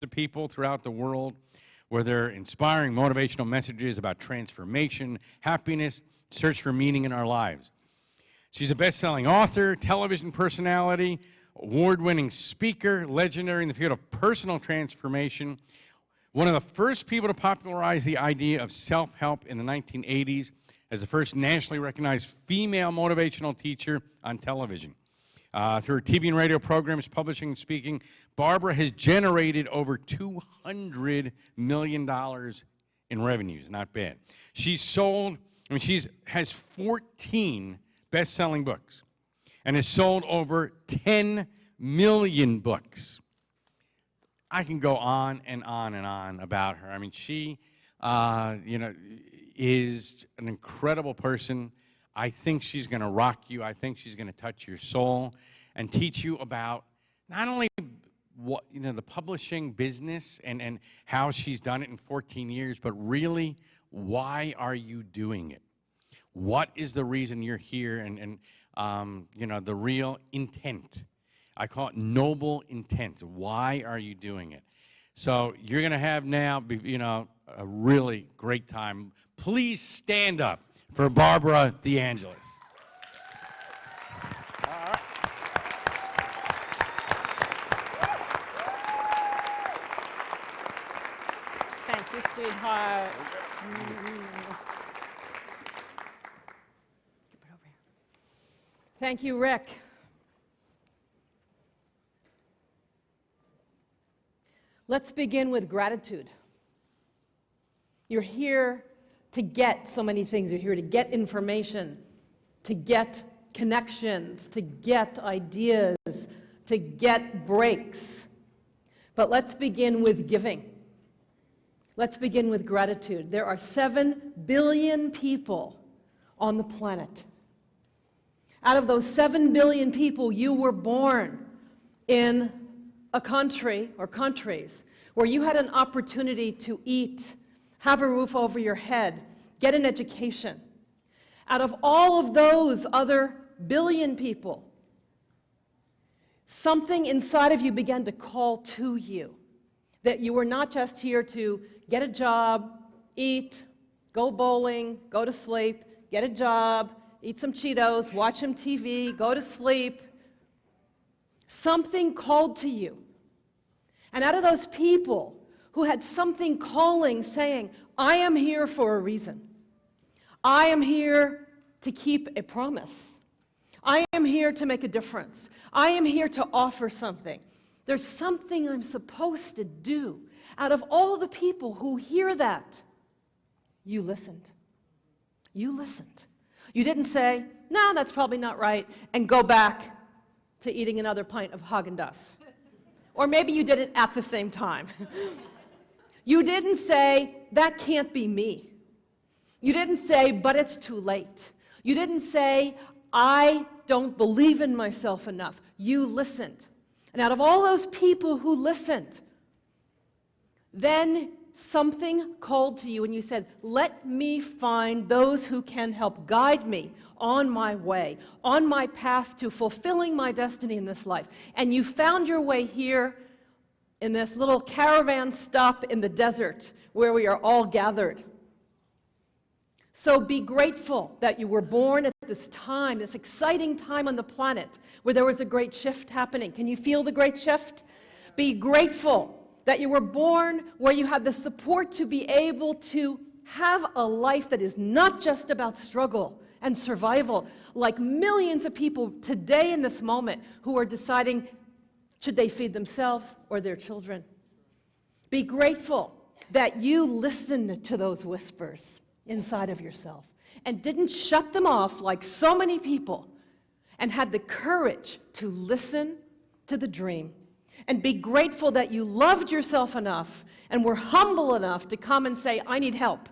of people throughout the world where they're inspiring motivational messages about transformation, happiness, search for meaning in our lives. She's a best-selling author, television personality, award-winning speaker, legendary in the field of personal transformation, one of the first people to popularize the idea of self-help in the 1980s as the first nationally recognized female motivational teacher on television. Through her TV and radio programs, publishing and speaking, Barbara has generated over $200 million in revenues. Not bad. She has 14 best-selling books and has sold over 10 million books. I can go on and on and on about her. I mean, she, is an incredible person. I think she's going to rock you. I think she's going to touch your soul and teach you about not only what, the publishing business and how she's done it in 14 years, but really, why are you doing it? What is the reason you're here? And the real intent. I call it noble intent. Why are you doing it? So you're going to have now, a really great time. Please stand up for Barbara the Angelis. Thank you, sweetheart. Thank you, Rick. Let's begin with gratitude. You're here to get so many things. You're here to get information, to get connections, to get ideas, to get breaks. But let's begin with giving. Let's begin with gratitude. There are 7 billion people on the planet. Out of those 7 billion people, you were born in a country or countries where you had an opportunity to eat, have a roof over your head, get an education. Out of all of those other billion people, something inside of you began to call to you, that you were not just here to get a job, eat, go bowling, go to sleep, get a job, eat some Cheetos, watch some TV, go to sleep. Something called to you. And out of those people who had something calling, saying, I am here for a reason. I am here to keep a promise. I am here to make a difference. I am here to offer something. There's something I'm supposed to do. Out of all the people who hear that, you listened. You listened. You didn't say, no, that's probably not right, and go back to eating another pint of Haagen-Dazs. Or maybe you did it at the same time. You didn't say, that can't be me. You didn't say, but it's too late. You didn't say, I don't believe in myself enough. You listened. And out of all those people who listened, then something called to you and you said, let me find those who can help guide me on my way, on my path to fulfilling my destiny in this life. And you found your way here in this little caravan stop in the desert where we are all gathered. So be grateful that you were born at this time, this exciting time on the planet where there was a great shift happening. Can you feel the great shift? Be grateful that you were born where you have the support to be able to have a life that is not just about struggle and survival, like millions of people today in this moment who are deciding, should they feed themselves or their children? Be grateful that you listened to those whispers inside of yourself and didn't shut them off like so many people, and had the courage to listen to the dream. And be grateful that you loved yourself enough and were humble enough to come and say, I need help,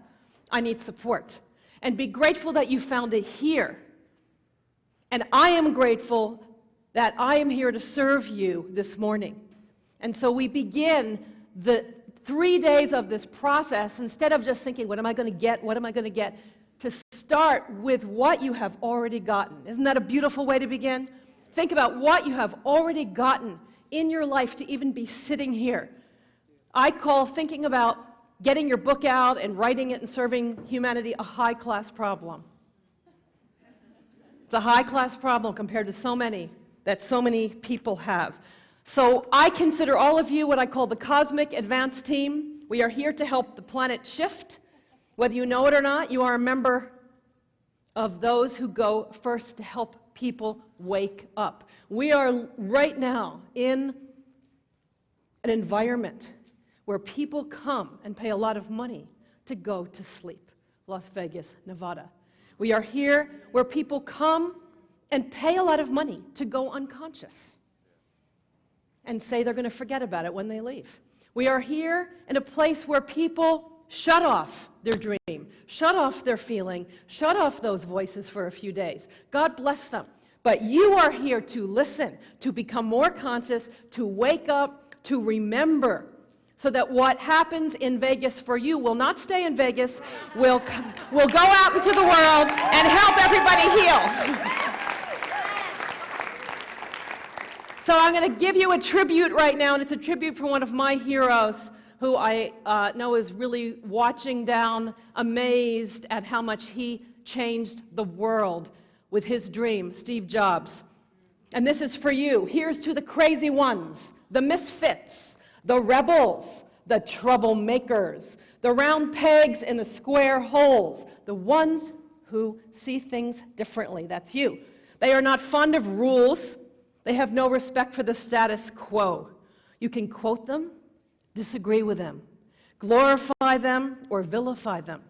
I need support. And be grateful that you found it here. And I am grateful that I am here to serve you this morning. And so we begin the 3 days of this process, instead of just thinking, what am I going to get, what am I going to get, to start with what you have already gotten. Isn't that a beautiful way to begin? Think about what you have already gotten in your life to even be sitting here. I call thinking about getting your book out and writing it and serving humanity a high-class problem. It's a high-class problem compared to so many people have. So I consider all of you what I call the Cosmic Advance Team. We are here to help the planet shift. Whether you know it or not, you are a member of those who go first to help people wake up. We are right now in an environment where people come and pay a lot of money to go to sleep. Las Vegas, Nevada. We are here where people come and pay a lot of money to go unconscious and say they're going to forget about it when they leave. We are here in a place where people shut off their dream, shut off their feeling, shut off those voices for a few days. God bless them. But you are here to listen, to become more conscious, to wake up, to remember, so that what happens in Vegas for you will not stay in Vegas, will go out into the world and help everybody heal. So I'm going to give you a tribute right now, and it's a tribute for one of my heroes who I know is really watching down, amazed at how much he changed the world with his dream, Steve Jobs. And this is for you. Here's to the crazy ones, the misfits, the rebels, the troublemakers, the round pegs in the square holes, the ones who see things differently. That's you. They are not fond of rules. They have no respect for the status quo. You can quote them, disagree with them, glorify them, or vilify them.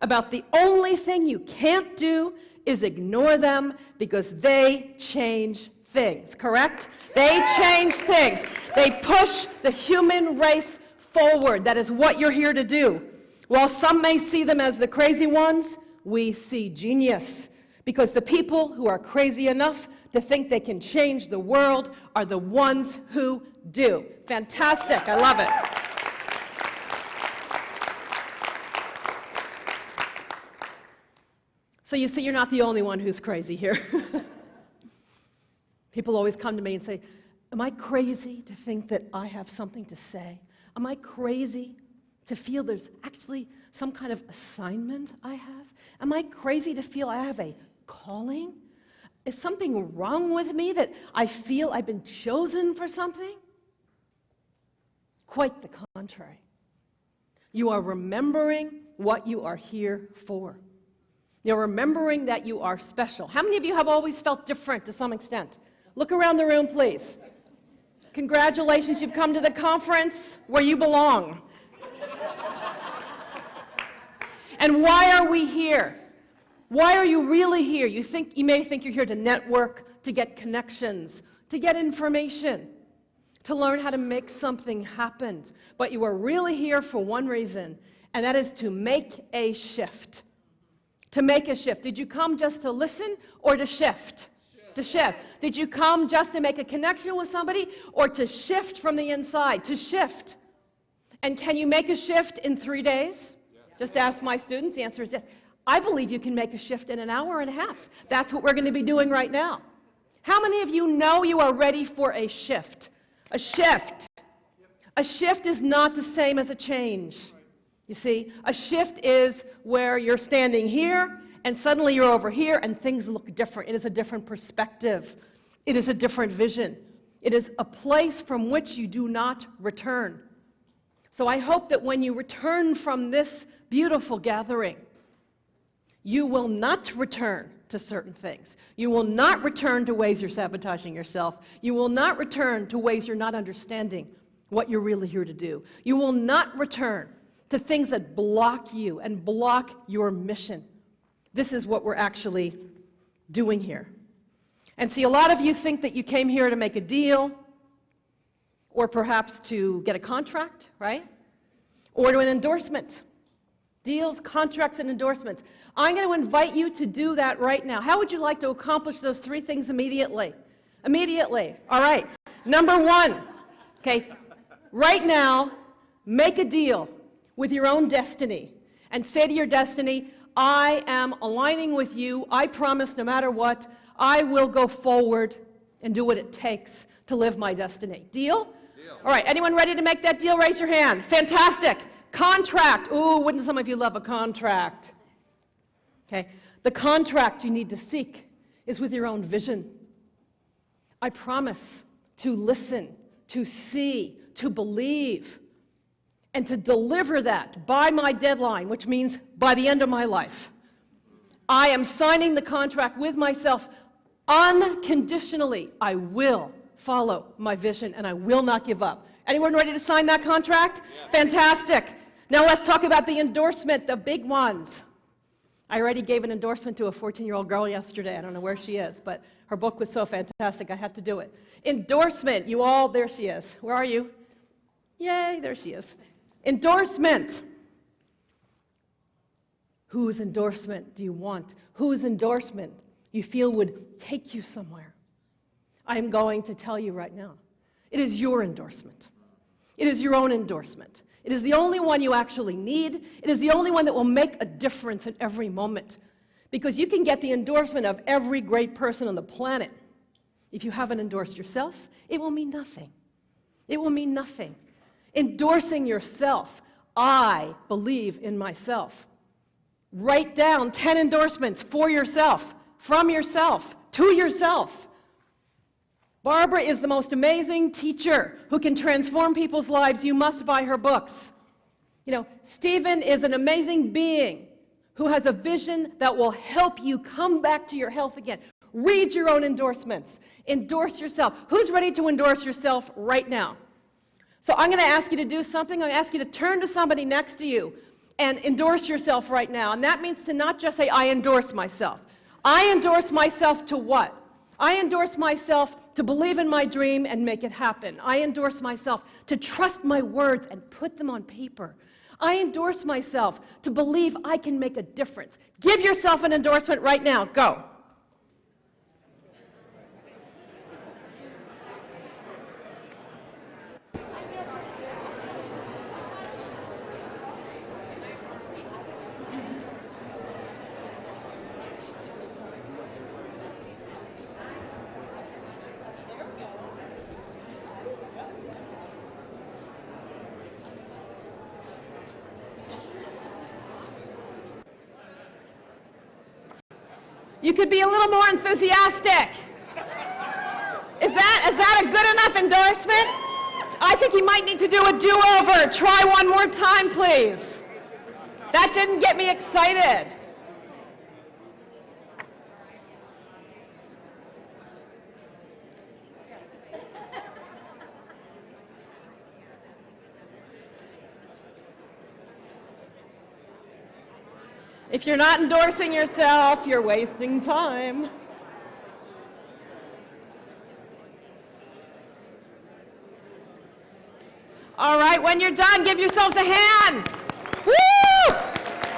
About the only thing you can't do is ignore them, because they change things, correct? They change things. They push the human race forward. That is what you're here to do. While some may see them as the crazy ones, we see genius, because the people who are crazy enough to think they can change the world are the ones who do. Fantastic. I love it. So you see, you're not the only one who's crazy here. People always come to me and say, am I crazy to think that I have something to say? Am I crazy to feel there's actually some kind of assignment I have? Am I crazy to feel I have a calling? Is something wrong with me that I feel I've been chosen for something? Quite the contrary. You are remembering what you are here for. You're remembering that you are special. How many of you have always felt different to some extent? Look around the room, please. Congratulations, you've come to the conference where you belong. And why are we here? Why are you really here? You may think you're here to network, to get connections, to get information, to learn how to make something happen. But you are really here for one reason, and that is to make a shift. To make a shift. Did you come just to listen or to shift? To shift. Did you come just to make a connection with somebody or to shift from the inside? To shift. And can you make a shift in 3 days? Just ask my students. The answer is yes. I believe you can make a shift in an hour and a half. That's what we're going to be doing right now. How many of you know you are ready for a shift? A shift. A shift is not the same as a change. You see, a shift is where you're standing here and suddenly you're over here and things look different. It is a different perspective. It is a different vision. It is a place from which you do not return. So I hope that when you return from this beautiful gathering, you will not return to certain things. You will not return to ways you're sabotaging yourself. You will not return to ways you're not understanding what you're really here to do. You will not return to things that block you and block your mission. This is what we're actually doing here. And see, a lot of you think that you came here to make a deal, or perhaps to get a contract, right? Or to an endorsement. Deals, contracts, and endorsements. I'm going to invite you to do that right now. How would you like to accomplish those 3 things immediately? Immediately. All right. Number 1, okay, right now, make a deal with your own destiny and say to your destiny, I am aligning with you. I promise no matter what, I will go forward and do what it takes to live my destiny. Deal? All right, anyone ready to make that deal? Raise your hand. Fantastic. Contract. Ooh, wouldn't some of you love a contract? Okay, the contract you need to seek is with your own vision. I promise to listen, to see, to believe, and to deliver that by my deadline, which means by the end of my life. I am signing the contract with myself unconditionally. I will follow my vision and I will not give up. Anyone ready to sign that contract? Yeah. Fantastic. Now let's talk about the endorsement, the big ones. I already gave an endorsement to a 14-year-old girl yesterday. I don't know where she is, but her book was so fantastic I had to do it. Endorsement, you all, there she is. Where are you? Yay, there she is. Endorsement. Whose endorsement do you want? Whose endorsement you feel would take you somewhere? I'm going to tell you right now. It is your endorsement. It is your own endorsement. It is the only one you actually need. It is the only one that will make a difference in every moment. Because you can get the endorsement of every great person on the planet. If you haven't endorsed yourself, it will mean nothing. It will mean nothing. Endorsing yourself. I believe in myself. Write down 10 endorsements for yourself, from yourself, to yourself. Barbara is the most amazing teacher who can transform people's lives. You must buy her books. You know, Stephen is an amazing being who has a vision that will help you come back to your health again. Read your own endorsements. Endorse yourself. Who's ready to endorse yourself right now? So I'm going to ask you to do something. I'm going to ask you to turn to somebody next to you and endorse yourself right now. And that means to not just say, I endorse myself. I endorse myself to what? I endorse myself to believe in my dream and make it happen. I endorse myself to trust my words and put them on paper. I endorse myself to believe I can make a difference. Give yourself an endorsement right now. Go. You could be a little more enthusiastic. Is that a good enough endorsement? I think you might need to do a do-over. Try one more time, please. That didn't get me excited. If you're not endorsing yourself, you're wasting time. All right, when you're done, give yourselves a hand. Woo!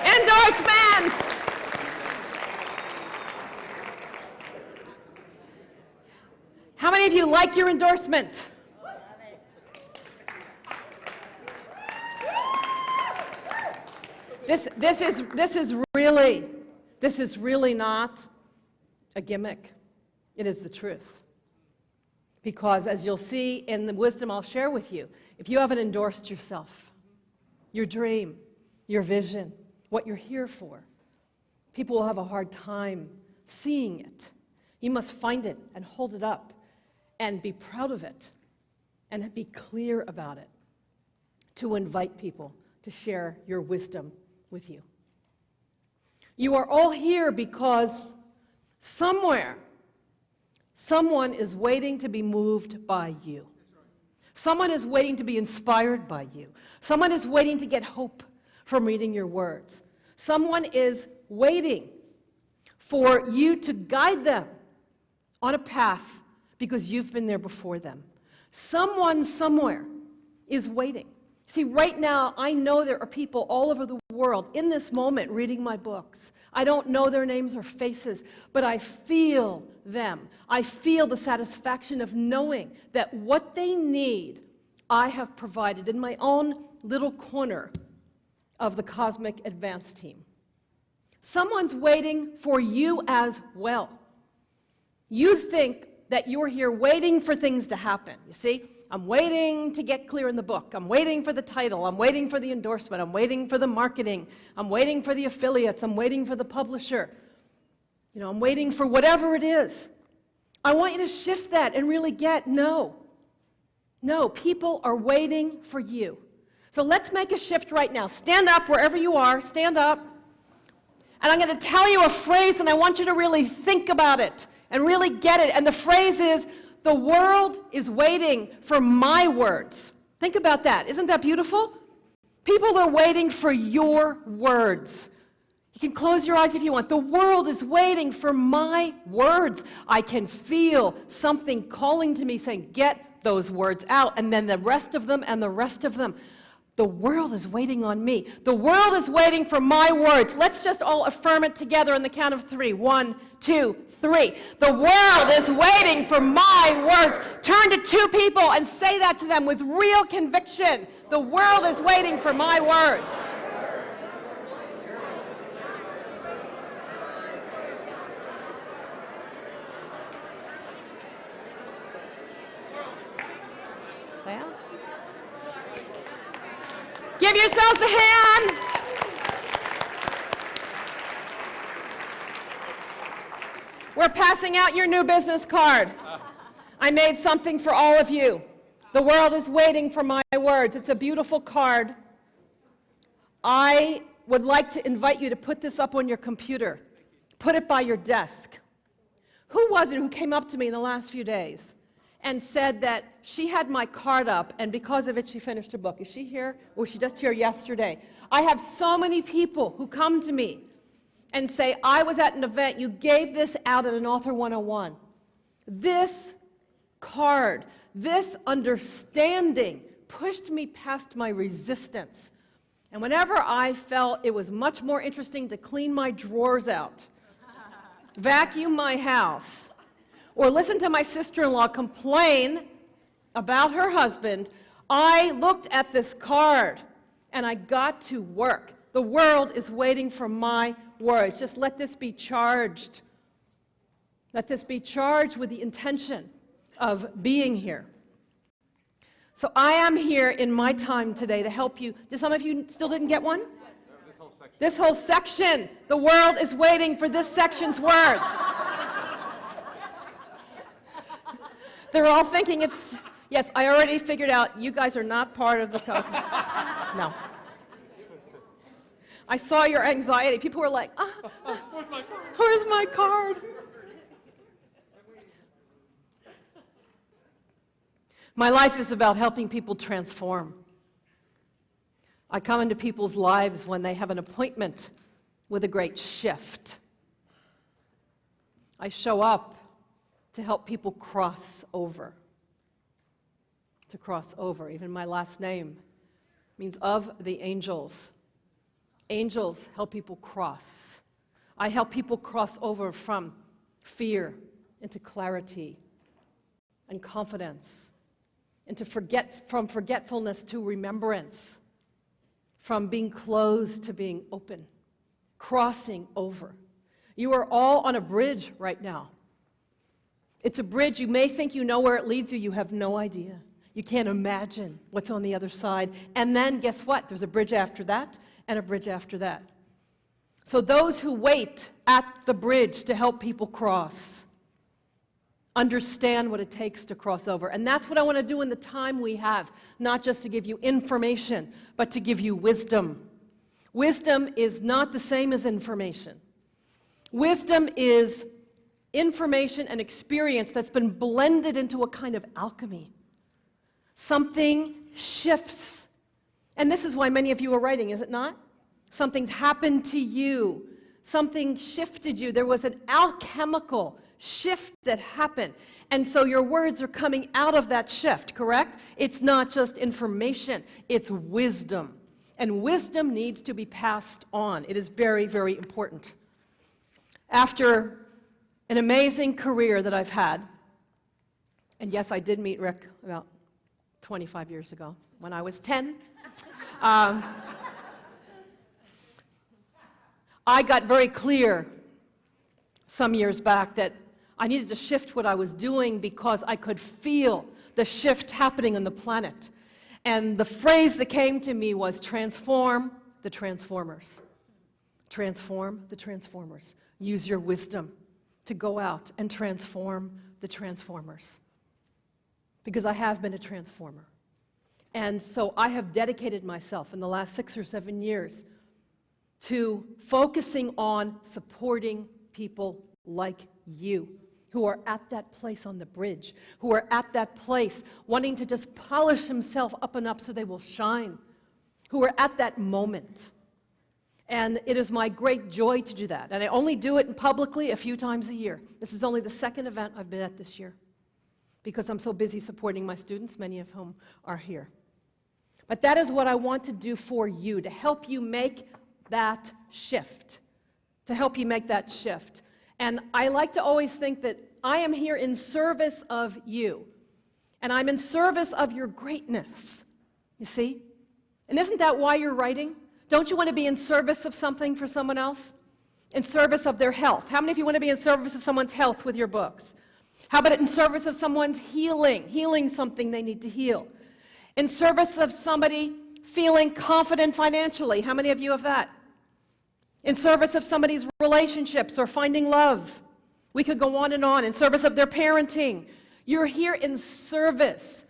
Endorsements! How many of you like your endorsement? This is really not a gimmick. It is the truth. Because as you'll see in the wisdom I'll share with you, if you haven't endorsed yourself, your dream, your vision, what you're here for, people will have a hard time seeing it. You must find it and hold it up and be proud of it and be clear about it to invite people to share your wisdom with you. You are all here because somewhere, someone is waiting to be moved by you. Someone is waiting to be inspired by you. Someone is waiting to get hope from reading your words. Someone is waiting for you to guide them on a path because you've been there before them. Someone somewhere is waiting. See, right now, I know there are people all over the world in this moment reading my books. I don't know their names or faces, but I feel them. I feel the satisfaction of knowing that what they need, I have provided in my own little corner of the Cosmic Advance team. Someone's waiting for you as well. You think that you're here waiting for things to happen, you see? I'm waiting to get clear in the book. I'm waiting for the title. I'm waiting for the endorsement. I'm waiting for the marketing. I'm waiting for the affiliates. I'm waiting for the publisher. I'm waiting for whatever it is. I want you to shift that and really get, no, people are waiting for you. So let's make a shift right now. Stand up wherever you are, stand up. And I'm going to tell you a phrase, and I want you to really think about it and really get it. And the phrase is, the world is waiting for my words. Think about that. Isn't that beautiful? People are waiting for your words. You can close your eyes if you want. The world is waiting for my words. I can feel something calling to me saying, get those words out, and then the rest of them and the rest of them. The world is waiting on me. The world is waiting for my words. Let's just all affirm it together on the count of 3. 1, 2, 3. The world is waiting for my words. Turn to 2 people and say that to them with real conviction. The world is waiting for my words. Give yourselves a hand. We're passing out your new business card. I made something for all of you. The world is waiting for my words. It's a beautiful card. I would like to invite you to put this up on your computer. Put it by your desk. Who was it who came up to me in the last few days and said that she had my card up, and because of it, she finished her book? Is she here? Or was she just here yesterday? I have so many people who come to me and say, I was at an event, you gave this out at an Author 101. This card, this understanding pushed me past my resistance. And whenever I felt it was much more interesting to clean my drawers out, vacuum my house, or listen to my sister-in-law complain about her husband, I looked at this card and I got to work. The world is waiting for my words. Just let this be charged. Let this be charged with the intention of being here. So I am here in my time today to help you. Did some of you still didn't get one? This whole section. The world is waiting for this section's words. They're all thinking it's, yes, I already figured out you guys are not part of the cosmos. No. I saw your anxiety. People were like, where's my card? Where's my card? My life is about helping people transform. I come into people's lives when they have an appointment with a great shift. I show up to help people cross over. To cross over. Even my last name means of the angels. Angels help people cross. I help people cross over from fear into clarity and confidence, from forgetfulness to remembrance, from being closed to being open, crossing over. You are all on a bridge right now. It's a bridge. You may think you know where it leads you. You have no idea. You can't imagine what's on the other side. And then guess what? There's a bridge after that and a bridge after that. So those who wait at the bridge to help people cross understand what it takes to cross over. And that's what I want to do in the time we have, not just to give you information, but to give you wisdom. Wisdom is not the same as information. Wisdom is information and experience that's been blended into a kind of alchemy. Something shifts. And this is why many of you are writing, is it not? Something's happened to you. Something shifted you. There was an alchemical shift that happened. And so your words are coming out of that shift, correct? It's not just information, it's wisdom. And wisdom needs to be passed on. It is very, very important. After an amazing career that I've had, and yes, I did meet Rick about 25 years ago when I was 10. I got very clear some years back that I needed to shift what I was doing because I could feel the shift happening on the planet. And the phrase that came to me was transform the transformers. Transform the transformers. Use your wisdom to go out and transform the transformers. Because I have been a transformer. And so I have dedicated myself in the last 6 or 7 years to focusing on supporting people like you, who are at that place on the bridge, who are at that place wanting to just polish themselves up and up so they will shine, who are at that moment. And it is my great joy to do that. And I only do it publicly a few times a year. This is only the second event I've been at this year because I'm so busy supporting my students, many of whom are here. But that is what I want to do for you, to help you make that shift, to help you make that shift. And I like to always think that I am here in service of you, and I'm in service of your greatness, you see? And isn't that why you're writing? Don't you want to be in service of something for someone else? In service of their health. How many of you want to be in service of someone's health with your books? How about in service of someone's healing something they need to heal? In service of somebody feeling confident financially. How many of you have that? In service of somebody's relationships or finding love. We could go on and on. In service of their parenting. You're here in service.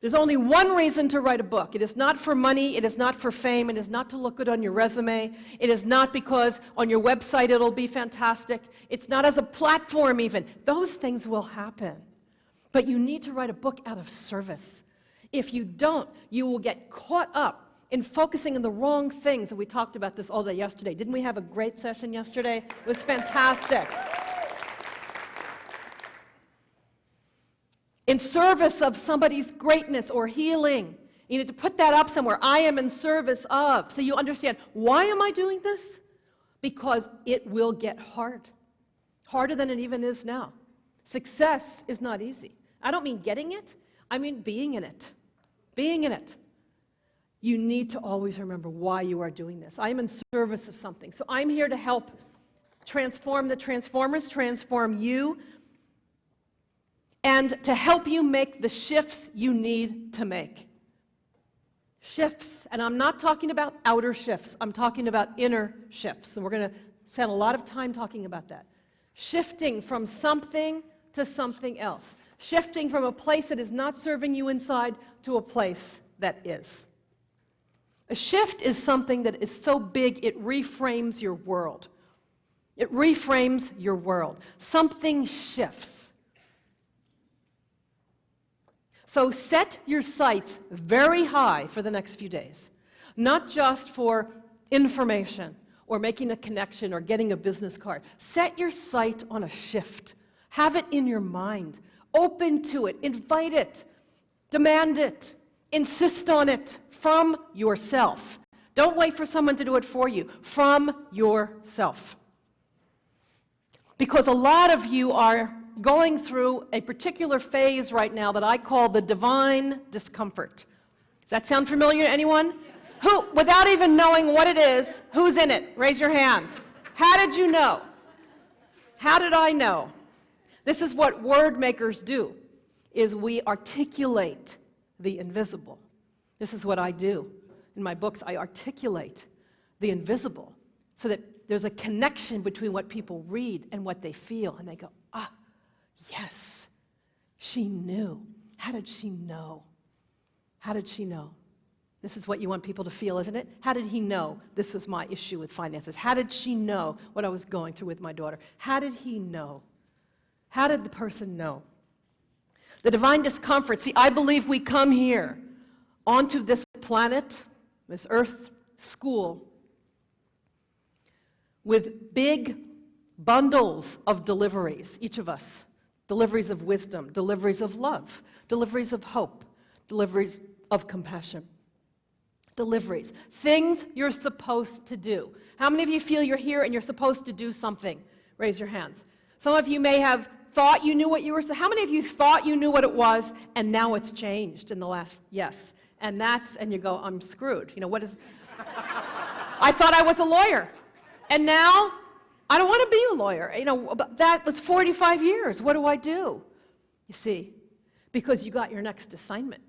There's only one reason to write a book. It is not for money. It is not for fame. It is not to look good on your resume. It is not because on your website it'll be fantastic. It's not as a platform even. Those things will happen. But you need to write a book out of service. If you don't, you will get caught up in focusing on the wrong things. And we talked about this all day yesterday. Didn't we have a great session yesterday? It was fantastic. In service of somebody's greatness or healing, you need to put that up somewhere. I am in service of. So you understand, why am I doing this? Because it will get hard. Harder than it even is now. Success is not easy. I don't mean getting it. I mean being in it. Being in it. You need to always remember why you are doing this. I am in service of something. So I'm here to help transform the transformers, transform you, and to help you make the shifts you need to make. Shifts, and I'm not talking about outer shifts. I'm talking about inner shifts, and we're going to spend a lot of time talking about that. Shifting from something to something else. Shifting from a place that is not serving you inside to a place that is. A shift is something that is so big it reframes your world. It reframes your world. Something shifts. So set your sights very high for the next few days. Not just for information or making a connection or getting a business card. Set your sight on a shift. Have it in your mind. Open to it. Invite it. Demand it. Insist on it from yourself. Don't wait for someone to do it for you. From yourself. Because a lot of you are going through a particular phase right now that I call the divine discomfort. Does that sound familiar to anyone? Who, without even knowing what it is, who's in it? Raise your hands. How did you know? How did I know? This is what word makers do, is we articulate the invisible. This is what I do. In my books, I articulate the invisible so that there's a connection between what people read and what they feel. And they go, ah, yes, she knew. How did she know? How did she know? This is what you want people to feel, isn't it? How did he know this was my issue with finances? How did she know what I was going through with my daughter? How did he know? How did the person know? The divine discomfort. See, I believe we come here onto this planet, this earth school, with big bundles of deliveries, each of us. Deliveries of wisdom, deliveries of love, deliveries of hope, deliveries of compassion. Deliveries. Things you're supposed to do. How many of you feel you're here and you're supposed to do something? Raise your hands. Some of you may have thought you knew what you were, how many of you thought you knew what it was and now it's changed in the last, yes. And you go, I'm screwed. You know, what is, I thought I was a lawyer. And now, I don't want to be a lawyer. You know, that was 45 years. What do I do? You see, because you got your next assignment.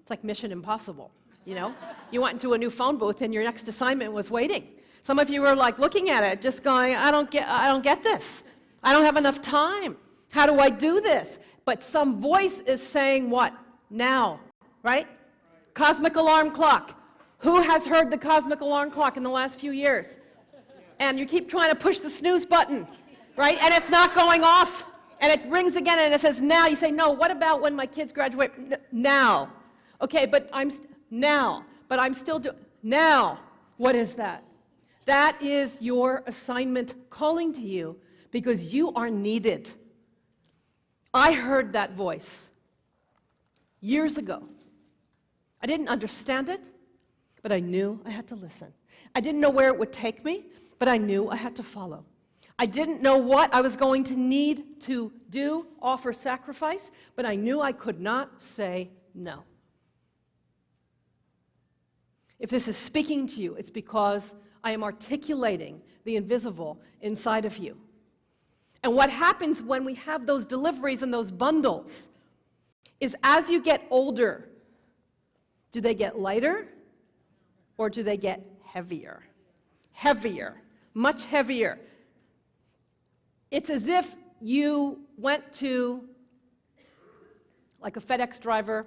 It's like Mission Impossible, you know? You went into a new phone booth and your next assignment was waiting. Some of you were like looking at it, just going, I don't get this. I don't have enough time. How do I do this? But some voice is saying what? Now, right? Cosmic alarm clock. Who has heard the cosmic alarm clock in the last few years? And you keep trying to push the snooze button, right? And it's not going off. And it rings again and it says now. You say, no, what about when my kids graduate? Now. Okay, but I'm still doing, now. What is that? That is your assignment calling to you because you are needed. I heard that voice years ago. I didn't understand it, but I knew I had to listen. I didn't know where it would take me, but I knew I had to follow. I didn't know what I was going to need to do, offer sacrifice, but I knew I could not say no. If this is speaking to you, it's because I am articulating the invisible inside of you. And what happens when we have those deliveries and those bundles is as you get older, do they get lighter or do they get heavier? Heavier, much heavier. It's as if you went to, like a FedEx driver,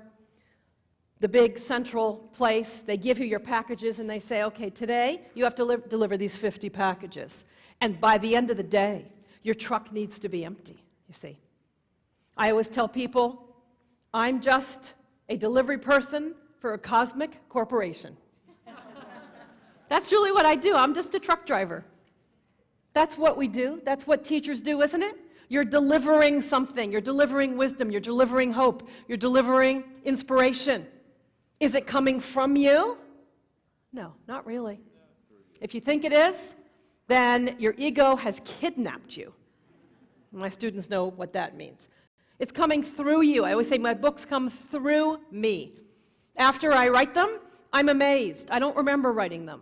the big central place, they give you your packages and they say, okay, today you have to deliver these 50 packages. And by the end of the day, your truck needs to be empty, you see. I always tell people, I'm just a delivery person for a cosmic corporation. That's really what I do. I'm just a truck driver. That's what we do. That's what teachers do, isn't it? You're delivering something. You're delivering wisdom. You're delivering hope. You're delivering inspiration. Is it coming from you? No, not really. If you think it is, then your ego has kidnapped you. My students know what that means. It's coming through you. I always say my books come through me. After I write them, I'm amazed. I don't remember writing them.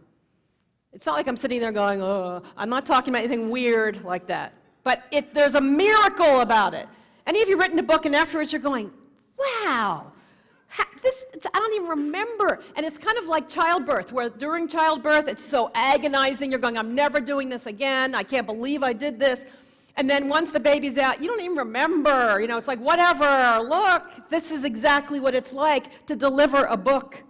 It's not like I'm sitting there going, oh, I'm not talking about anything weird like that. But there's a miracle about it. Any of you written a book and afterwards you're going, wow, I don't even remember. And it's kind of like childbirth, where during childbirth it's so agonizing. You're going, I'm never doing this again. I can't believe I did this. And then once the baby's out, you don't even remember. You know, it's like, whatever, look, this is exactly what it's like to deliver a book.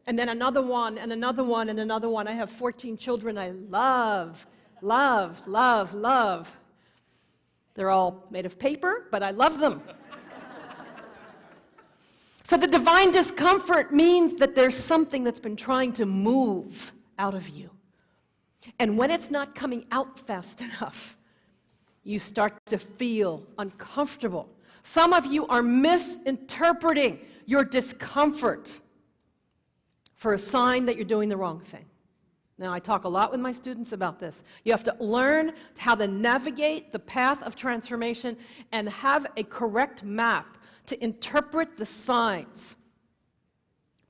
And then another one, and another one, and another one. I have 14 children I love, love, love, love. They're all made of paper, but I love them. So the divine discomfort means that there's something that's been trying to move out of you. And when it's not coming out fast enough, you start to feel uncomfortable. Some of you are misinterpreting your discomfort for a sign that you're doing the wrong thing. Now, I talk a lot with my students about this. You have to learn how to navigate the path of transformation and have a correct map to interpret the signs,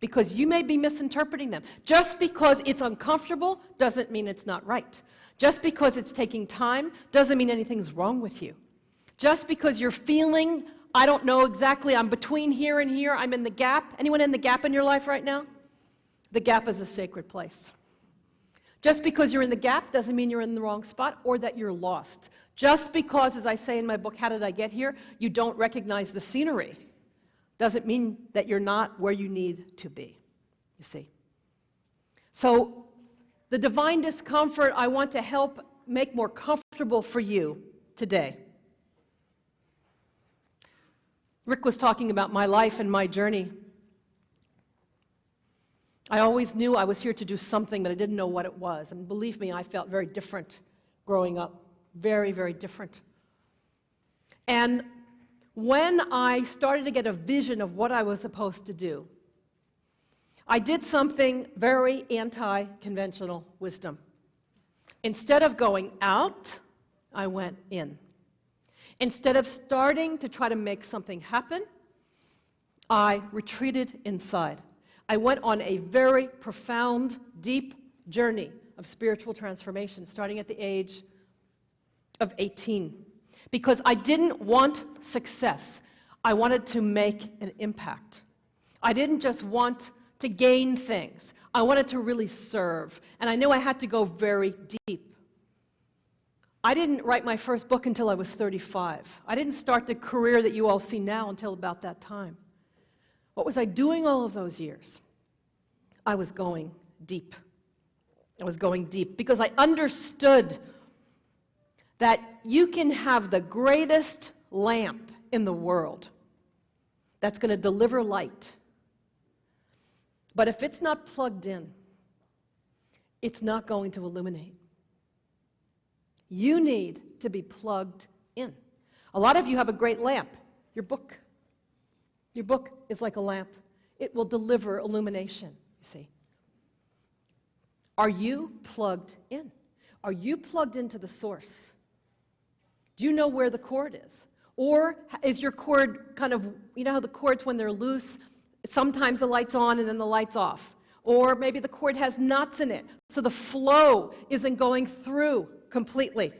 because you may be misinterpreting them. Just because it's uncomfortable doesn't mean it's not right. Just because it's taking time doesn't mean anything's wrong with you. Just because you're feeling, I don't know exactly, I'm between here and here, I'm in the gap. Anyone in the gap in your life right now? The gap is a sacred place. Just because you're in the gap doesn't mean you're in the wrong spot or that you're lost. Just because, as I say in my book, How Did I Get Here, you don't recognize the scenery doesn't mean that you're not where you need to be, you see. So the divine discomfort I want to help make more comfortable for you today. Rick was talking about my life and my journey. I always knew I was here to do something, but I didn't know what it was. And believe me, I felt very different growing up. Very, very different. And when I started to get a vision of what I was supposed to do, I did something very anti-conventional wisdom. Instead of going out, I went in. Instead of starting to try to make something happen, I retreated inside. I went on a very profound, deep journey of spiritual transformation, starting at the age of 18, because I didn't want success. I wanted to make an impact. I didn't just want to gain things. I wanted to really serve. And I knew I had to go very deep. I didn't write my first book until I was 35. I didn't start the career that you all see now until about that time. What was I doing all of those years? I was going deep. I was going deep because I understood that you can have the greatest lamp in the world that's going to deliver light. But if it's not plugged in, it's not going to illuminate. You need to be plugged in. A lot of you have a great lamp, your book. Your book is like a lamp. It will deliver illumination, you see. Are you plugged in? Are you plugged into the source? Do you know where the cord is? Or is your cord kind of, you know how the cords, when they're loose, sometimes the light's on and then the light's off. Or maybe the cord has knots in it, so the flow isn't going through completely.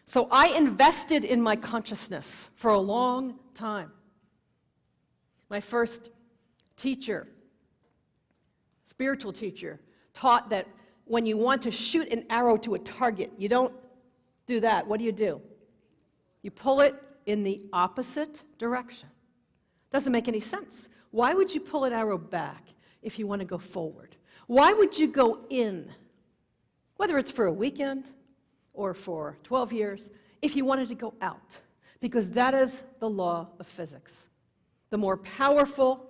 So I invested in my consciousness for a long time. My first teacher, spiritual teacher, taught that when you want to shoot an arrow to a target, you don't do that. What do? You pull it in the opposite direction. Doesn't make any sense. Why would you pull an arrow back if you want to go forward? Why would you go in, whether it's for a weekend or for 12 years, if you wanted to go out? Because that is the law of physics. The more powerful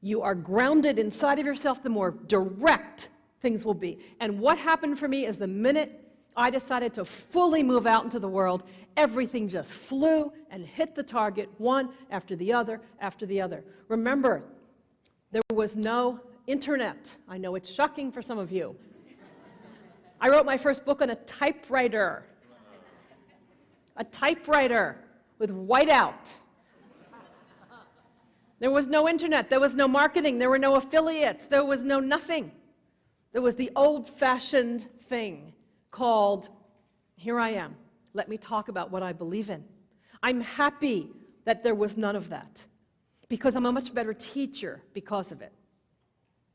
you are grounded inside of yourself, the more direct things will be. And what happened for me is the minute I decided to fully move out into the world, everything just flew and hit the target, one after the other after the other. Remember, there was no internet. I know it's shocking for some of you. I wrote my first book on a typewriter. A typewriter with whiteout. There was no internet. There was no marketing. There were no affiliates. There was no nothing. There was the old-fashioned thing called, here I am. Let me talk about what I believe in. I'm happy that there was none of that because I'm a much better teacher because of it.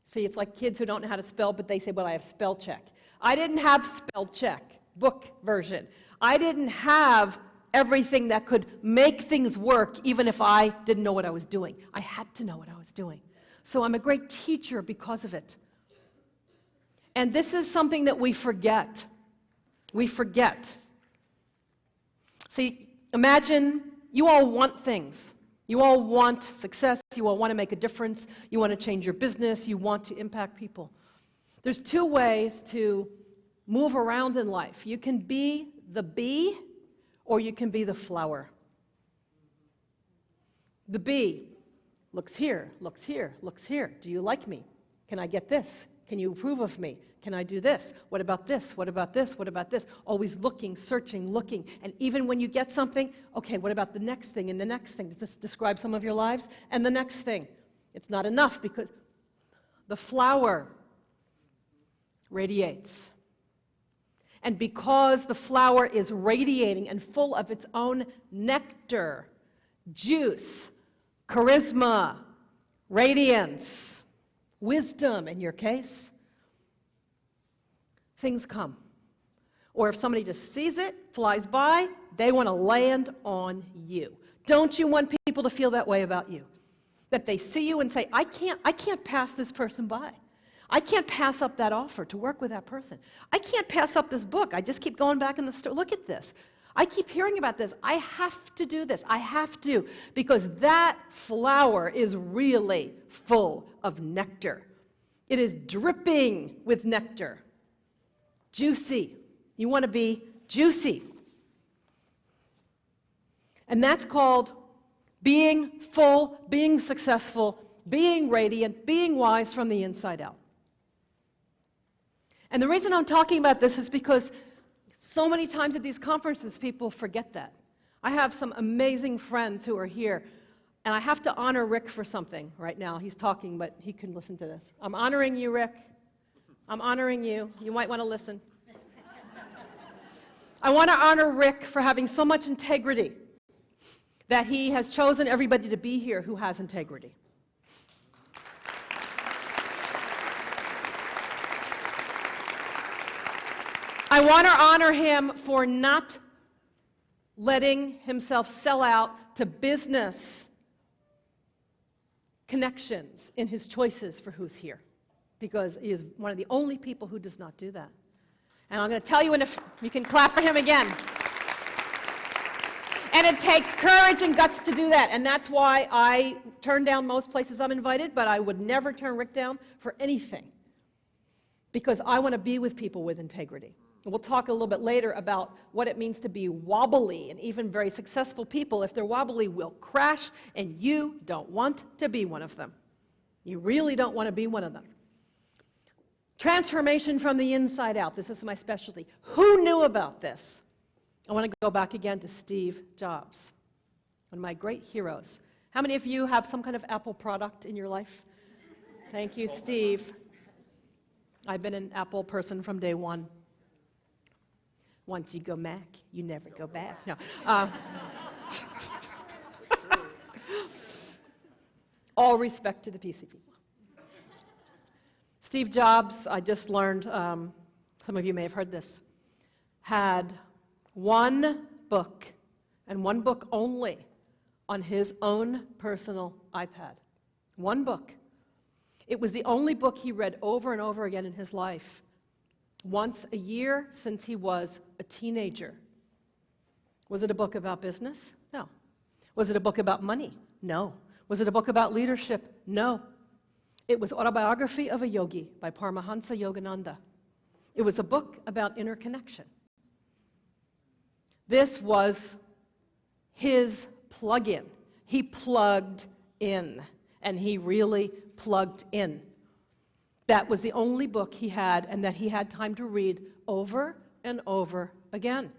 See, it's like kids who don't know how to spell, but they say, well, I have spell check. I didn't have spell check, book version. I didn't have everything that could make things work even if I didn't know what I was doing. I had to know what I was doing. So I'm a great teacher because of it. And this is something that we forget. We forget. See, imagine you all want things. You all want success. You all want to make a difference. You want to change your business. You want to impact people. There's two ways to move around in life. You can be the bee or you can be the flower. The bee looks here, looks here, looks here. Do you like me? Can I get this? Can you approve of me? Can I do this? What about this? What about this? What about this? Always looking, searching, looking. And even when you get something, okay, what about the next thing and the next thing? Does this describe some of your lives? And the next thing. It's not enough because the flower radiates. And because the flower is radiating and full of its own nectar, juice, charisma, radiance, wisdom in your case, things come. Or if somebody just sees it, flies by, they want to land on you. Don't you want people to feel that way about you? That they see you and say, I can't pass this person by. I can't pass up that offer to work with that person. I can't pass up this book. I just keep going back in the store. Look at this. I keep hearing about this. I have to do this. I have to, because that flower is really full of nectar. It is dripping with nectar. Juicy. You want to be juicy. And that's called being full, being successful, being radiant, being wise from the inside out. And the reason I'm talking about this is because so many times at these conferences, people forget that. I have some amazing friends who are here, and I have to honor Rick for something right now. He's talking, but he can listen to this. I'm honoring you, Rick. I'm honoring you. You might want to listen. I want to honor Rick for having so much integrity that he has chosen everybody to be here who has integrity. I want to honor him for not letting himself sell out to business connections in his choices for who's here, because he is one of the only people who does not do that. And I'm going to tell you, and if you can clap for him again. And it takes courage and guts to do that, and that's why I turn down most places I'm invited, but I would never turn Rick down for anything, because I want to be with people with integrity. And we'll talk a little bit later about what it means to be wobbly, and even very successful people, if they're wobbly, will crash, and you don't want to be one of them. You really don't want to be one of them. Transformation from the inside out. This is my specialty. Who knew about this? I want to go back again to Steve Jobs, one of my great heroes. How many of you have some kind of Apple product in your life? Thank you, Steve. I've been an Apple person from day one. Once you go Mac, you never go back. No. All respect to the PC people. Steve Jobs, I just learned, some of you may have heard this, had one book, and one book only, on his own personal iPad. One book. It was the only book he read over and over again in his life, once a year since he was a teenager. Was it a book about business? No. Was it a book about money? No. Was it a book about leadership? No. It was Autobiography of a Yogi by Paramahansa Yogananda. It was a book about interconnection. This was his plug-in. He plugged in, and he really plugged in. That was the only book he had, and that he had time to read over and over again.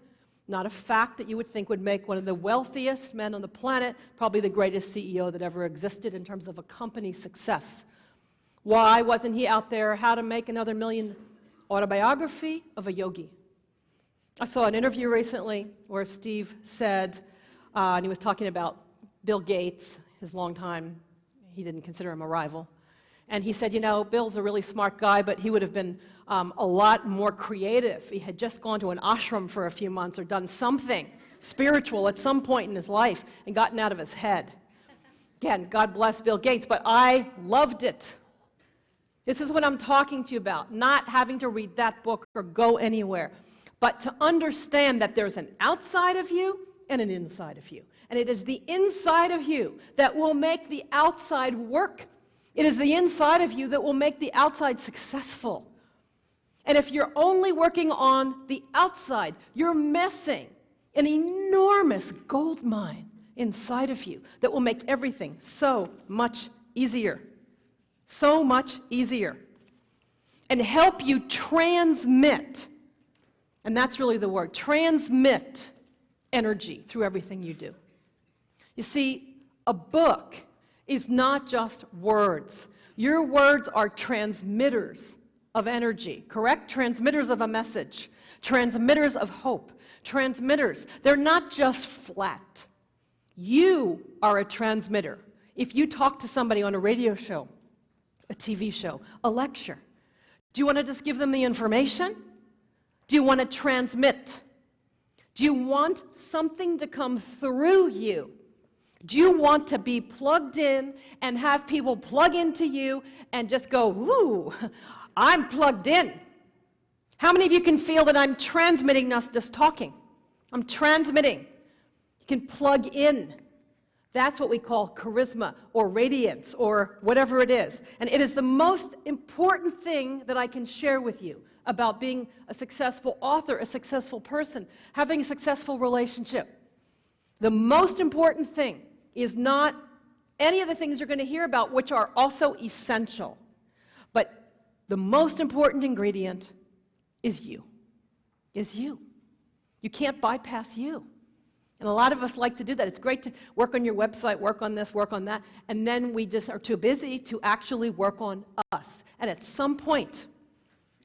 Not a fact that you would think would make one of the wealthiest men on the planet, probably the greatest CEO that ever existed in terms of a company success. Why wasn't he out there, how to make another million? Autobiography of a Yogi. I saw an interview recently where Steve said, and he was talking about Bill Gates, his longtime, he didn't consider him a rival. And he said, you know, Bill's a really smart guy, but he would have been a lot more creative. He had just gone to an ashram for a few months or done something spiritual at some point in his life and gotten out of his head. Again, God bless Bill Gates, but I loved it. This is what I'm talking to you about, not having to read that book or go anywhere, but to understand that there's an outside of you and an inside of you. And it is the inside of you that will make the outside work. It is the inside of you that will make the outside successful. And if you're only working on the outside, you're missing an enormous gold mine inside of you that will make everything so much easier. So much easier. And help you transmit, and that's really the word, transmit energy through everything you do. You see, a book is not just words. Your words are transmitters of energy, correct? Transmitters of a message, transmitters of hope, transmitters. They're not just flat. You are a transmitter. If you talk to somebody on a radio show, a TV show, a lecture, do you want to just give them the information? Do you want to transmit? Do you want something to come through you? Do you want to be plugged in and have people plug into you and just go, woo, I'm plugged in? How many of you can feel that I'm transmitting, not just talking? I'm transmitting. You can plug in. That's what we call charisma or radiance or whatever it is. And it is the most important thing that I can share with you about being a successful author, a successful person, having a successful relationship. The most important thing is not any of the things you're going to hear about, which are also essential. But the most important ingredient is you. Is you. You can't bypass you. And a lot of us like to do that. It's great to work on your website, work on this, work on that, and then we just are too busy to actually work on us. And at some point,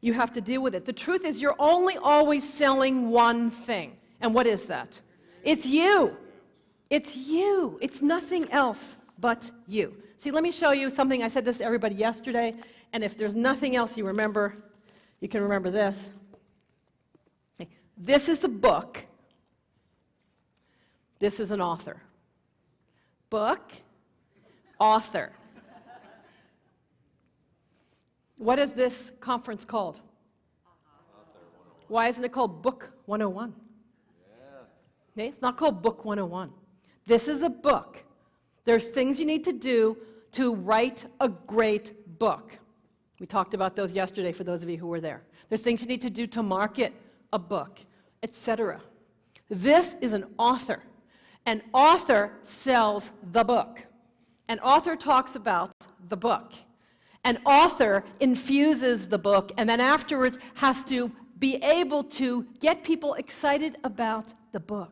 you have to deal with it. The truth is you're only always selling one thing. And what is that? It's you. It's you. It's nothing else but you. See, let me show you something. I said this to everybody yesterday, and if there's nothing else you remember, you can remember this. Okay. This is a book. This is an author. Book, author. What is this conference called? Why isn't it called Book 101? Okay, it's not called Book 101. This is a book. There's things you need to do to write a great book. We talked about those yesterday for those of you who were there. There's things you need to do to market a book, etc. This is an author. An author sells the book. An author talks about the book. An author infuses the book and then afterwards has to be able to get people excited about the book.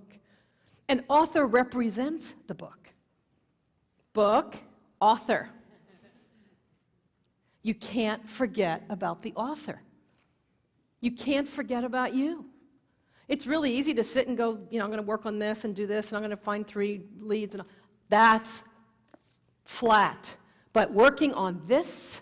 An author represents the book. Book, author. You can't forget about the author. You can't forget about you. It's really easy to sit and go, I'm going to work on this and do this, and I'm going to find 3 leads. And that's flat. But working on this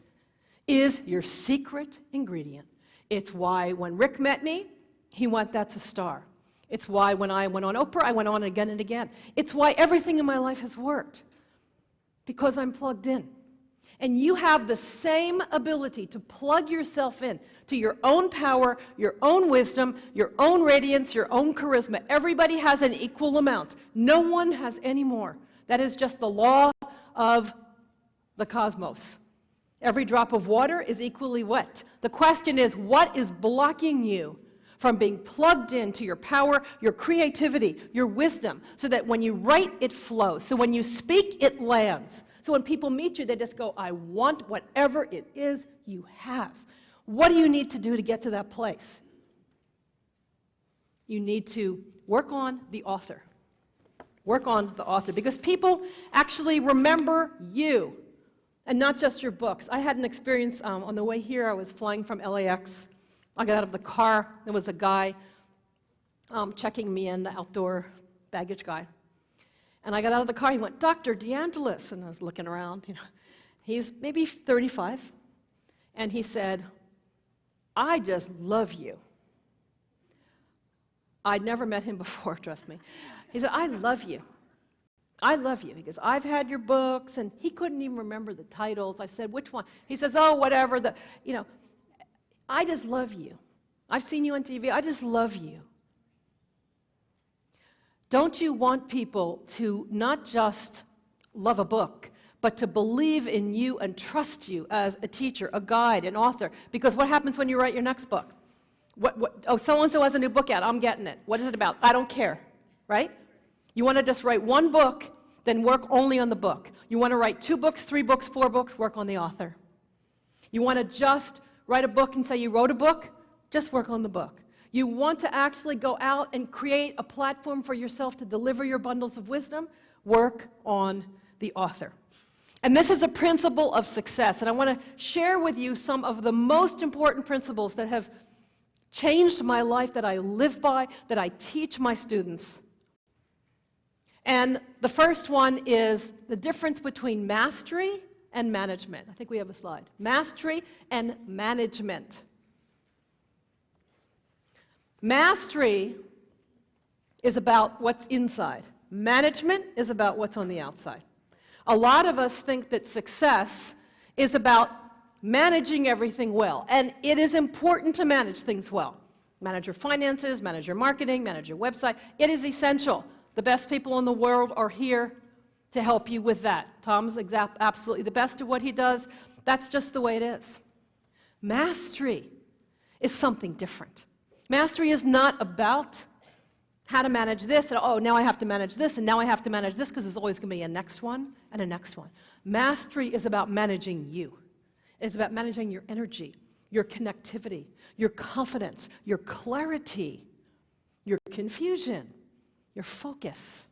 is your secret ingredient. It's why when Rick met me, he went, that's a star. It's why when I went on Oprah, I went on again and again. It's why everything in my life has worked, because I'm plugged in. And you have the same ability to plug yourself in to your own power, your own wisdom, your own radiance, your own charisma. Everybody has an equal amount. No one has any more. That is just the law of the cosmos. Every drop of water is equally wet. The question is, what is blocking you from being plugged into your power, your creativity, your wisdom, so that when you write, it flows. So when you speak, it lands. So when people meet you, they just go, I want whatever it is you have. What do you need to do to get to that place? You need to work on the author. Work on the author, because people actually remember you, and not just your books. I had an experience on the way here. I was flying from LAX. I got out of the car. There was a guy checking me in, the outdoor baggage guy. And I got out of the car. He went, Dr. Angelis. And I was looking around. He's maybe 35. And he said, I just love you. I'd never met him before, trust me. He said, I love you. I love you, because I've had your books, and he couldn't even remember the titles. I said, which one? He says, oh, whatever, I just love you. I've seen you on TV, I just love you. Don't you want people to not just love a book, but to believe in you and trust you as a teacher, a guide, an author? Because what happens when you write your next book? Oh, so-and-so has a new book out, I'm getting it. What is it about? I don't care, right? You want to just write one book, then work only on the book. You want to write 2 books, 3 books, 4 books, work on the author. You want to just write a book and say you wrote a book, just work on the book. You want to actually go out and create a platform for yourself to deliver your bundles of wisdom, work on the author. And this is a principle of success, and I want to share with you some of the most important principles that have changed my life, that I live by, that I teach my students. And the first one is the difference between mastery and management. I think we have a slide. Mastery and management. Mastery is about what's inside. Management is about what's on the outside. A lot of us think that success is about managing everything well, and it is important to manage things well. Manage your finances, manage your marketing, manage your website. It is essential. The best people in the world are here to help you with that. Tom's absolutely the best at what he does. That's just the way it is. Mastery is something different. Mastery is not about how to manage this, and oh, now I have to manage this, and now I have to manage this, because there's always going to be a next one and a next one. Mastery is about managing you. It's about managing your energy, your connectivity, your confidence, your clarity, your confusion, your focus.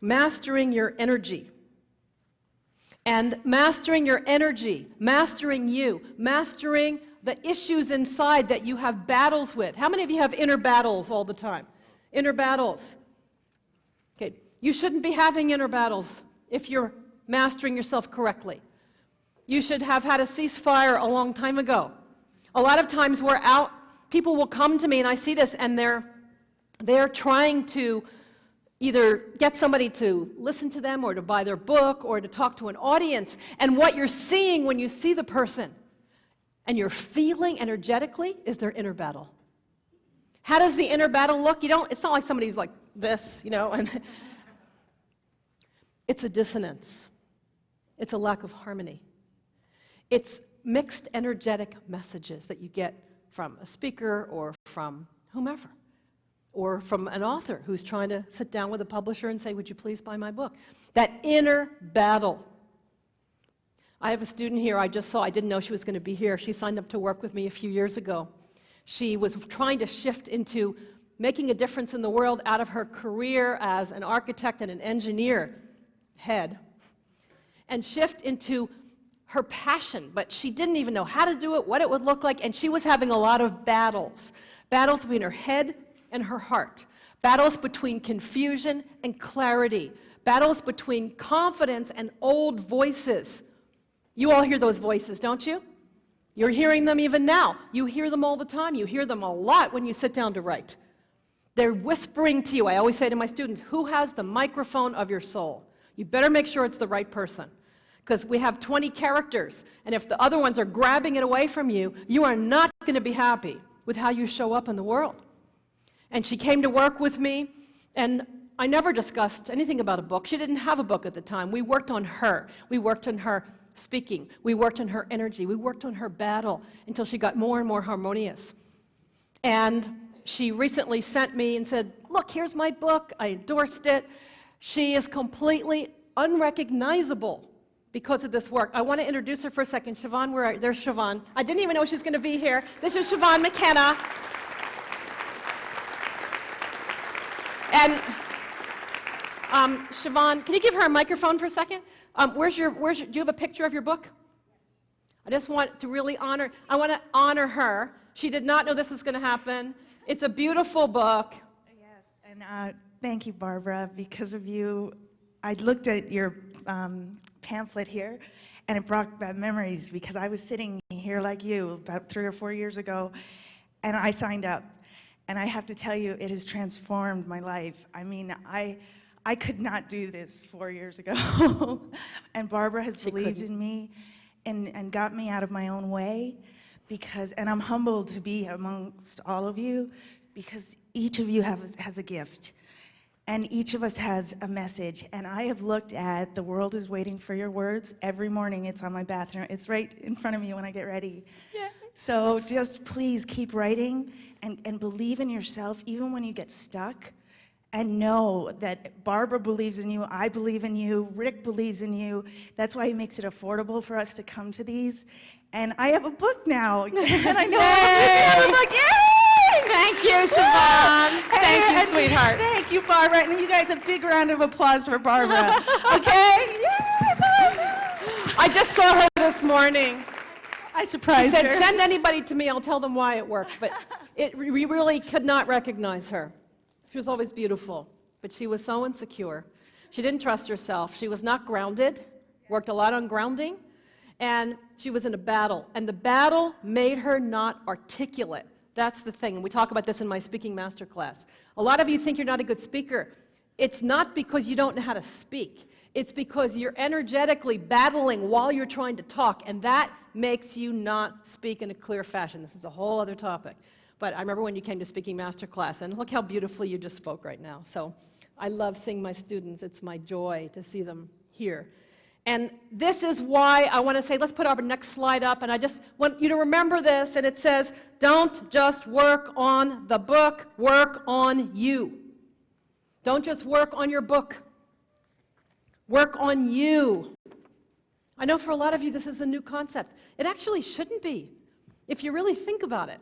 Mastering your energy. And mastering your energy, mastering you, mastering the issues inside that you have battles with. How many of you have inner battles all the time? Inner battles. Okay, You shouldn't be having inner battles if you're mastering yourself correctly. You should have had a ceasefire a long time ago. A lot of times we're out, people will come to me, and I see this, and they're trying to either get somebody to listen to them or to buy their book or to talk to an audience. And what you're seeing when you see the person and you're feeling energetically is their inner battle. How does the inner battle look? It's not like somebody's like this, and it's a dissonance. It's a lack of harmony. It's mixed energetic messages that you get from a speaker or from whomever, or from an author who's trying to sit down with a publisher and say, would you please buy my book? That inner battle. I have a student here I just saw. I didn't know she was going to be here. She signed up to work with me a few years ago. She was trying to shift into making a difference in the world out of her career as an architect and an engineer head, and shift into her passion, but she didn't even know how to do it, what it would look like, and she was having a lot of battles between her head and her heart, battles between confusion and clarity, battles between confidence and old voices. You all hear those voices, don't you? You're hearing them even now. You hear them all the time. You hear them a lot when you sit down to write. They're whispering to you. I always say to my students, who has the microphone of your soul? You better make sure it's the right person, because we have 20 characters, and if the other ones are grabbing it away from you, you are not going to be happy with how you show up in the world. And she came to work with me, and I never discussed anything about a book. She didn't have a book at the time. We worked on her. We worked on her speaking. We worked on her energy. We worked on her battle until she got more and more harmonious. And she recently sent me and said, look, here's my book. I endorsed it. She is completely unrecognizable because of this work. I want to introduce her for a second. Siobhan, there's Siobhan. I didn't even know she was going to be here. This is Siobhan McKenna. And Siobhan, can you give her a microphone for a second? Do you have a picture of your book? I just want to really I want to honor her. She did not know this was going to happen. It's a beautiful book. Yes, and thank you, Barbara. Because of you, I looked at your pamphlet here, and it brought back memories, because I was sitting here like you about 3 or 4 years ago, and I signed up. And I have to tell you, it has transformed my life. I mean, I could not do this 4 years ago. And Barbara has believed in me and got me out of my own way, and I'm humbled to be amongst all of you, because each of you has a gift. And each of us has a message. And I have looked at The World is Waiting for Your Words. Every morning it's on my bathroom. It's right in front of me when I get ready. Yeah. So just please keep writing and believe in yourself, even when you get stuck. And know that Barbara believes in you, I believe in you, Rick believes in you. That's why he makes it affordable for us to come to these. And I have a book now. And I know I have a book. Yay! Thank you, Siobhan. Thank you, sweetheart. Thank you, Barbara. And you guys, a big round of applause for Barbara. Okay? Yay, Barbara! I just saw her this morning. I surprised her. She said, send anybody to me, I'll tell them why it worked. But we really could not recognize her. She was always beautiful, but she was so insecure. She didn't trust herself. She was not grounded, worked a lot on grounding, and she was in a battle. And the battle made her not articulate. That's the thing. And we talk about this in my speaking masterclass. A lot of you think you're not a good speaker. It's not because you don't know how to speak. It's because you're energetically battling while you're trying to talk, and that makes you not speak in a clear fashion. This is a whole other topic. But I remember when you came to speaking masterclass, and look how beautifully you just spoke right now. So I love seeing my students. It's my joy to see them here. And this is why I want to say, let's put our next slide up, and I just want you to remember this, and it says, don't just work on the book, work on you. Don't just work on your book. Work on you. I know for a lot of you this is a new concept. It actually shouldn't be, if you really think about it.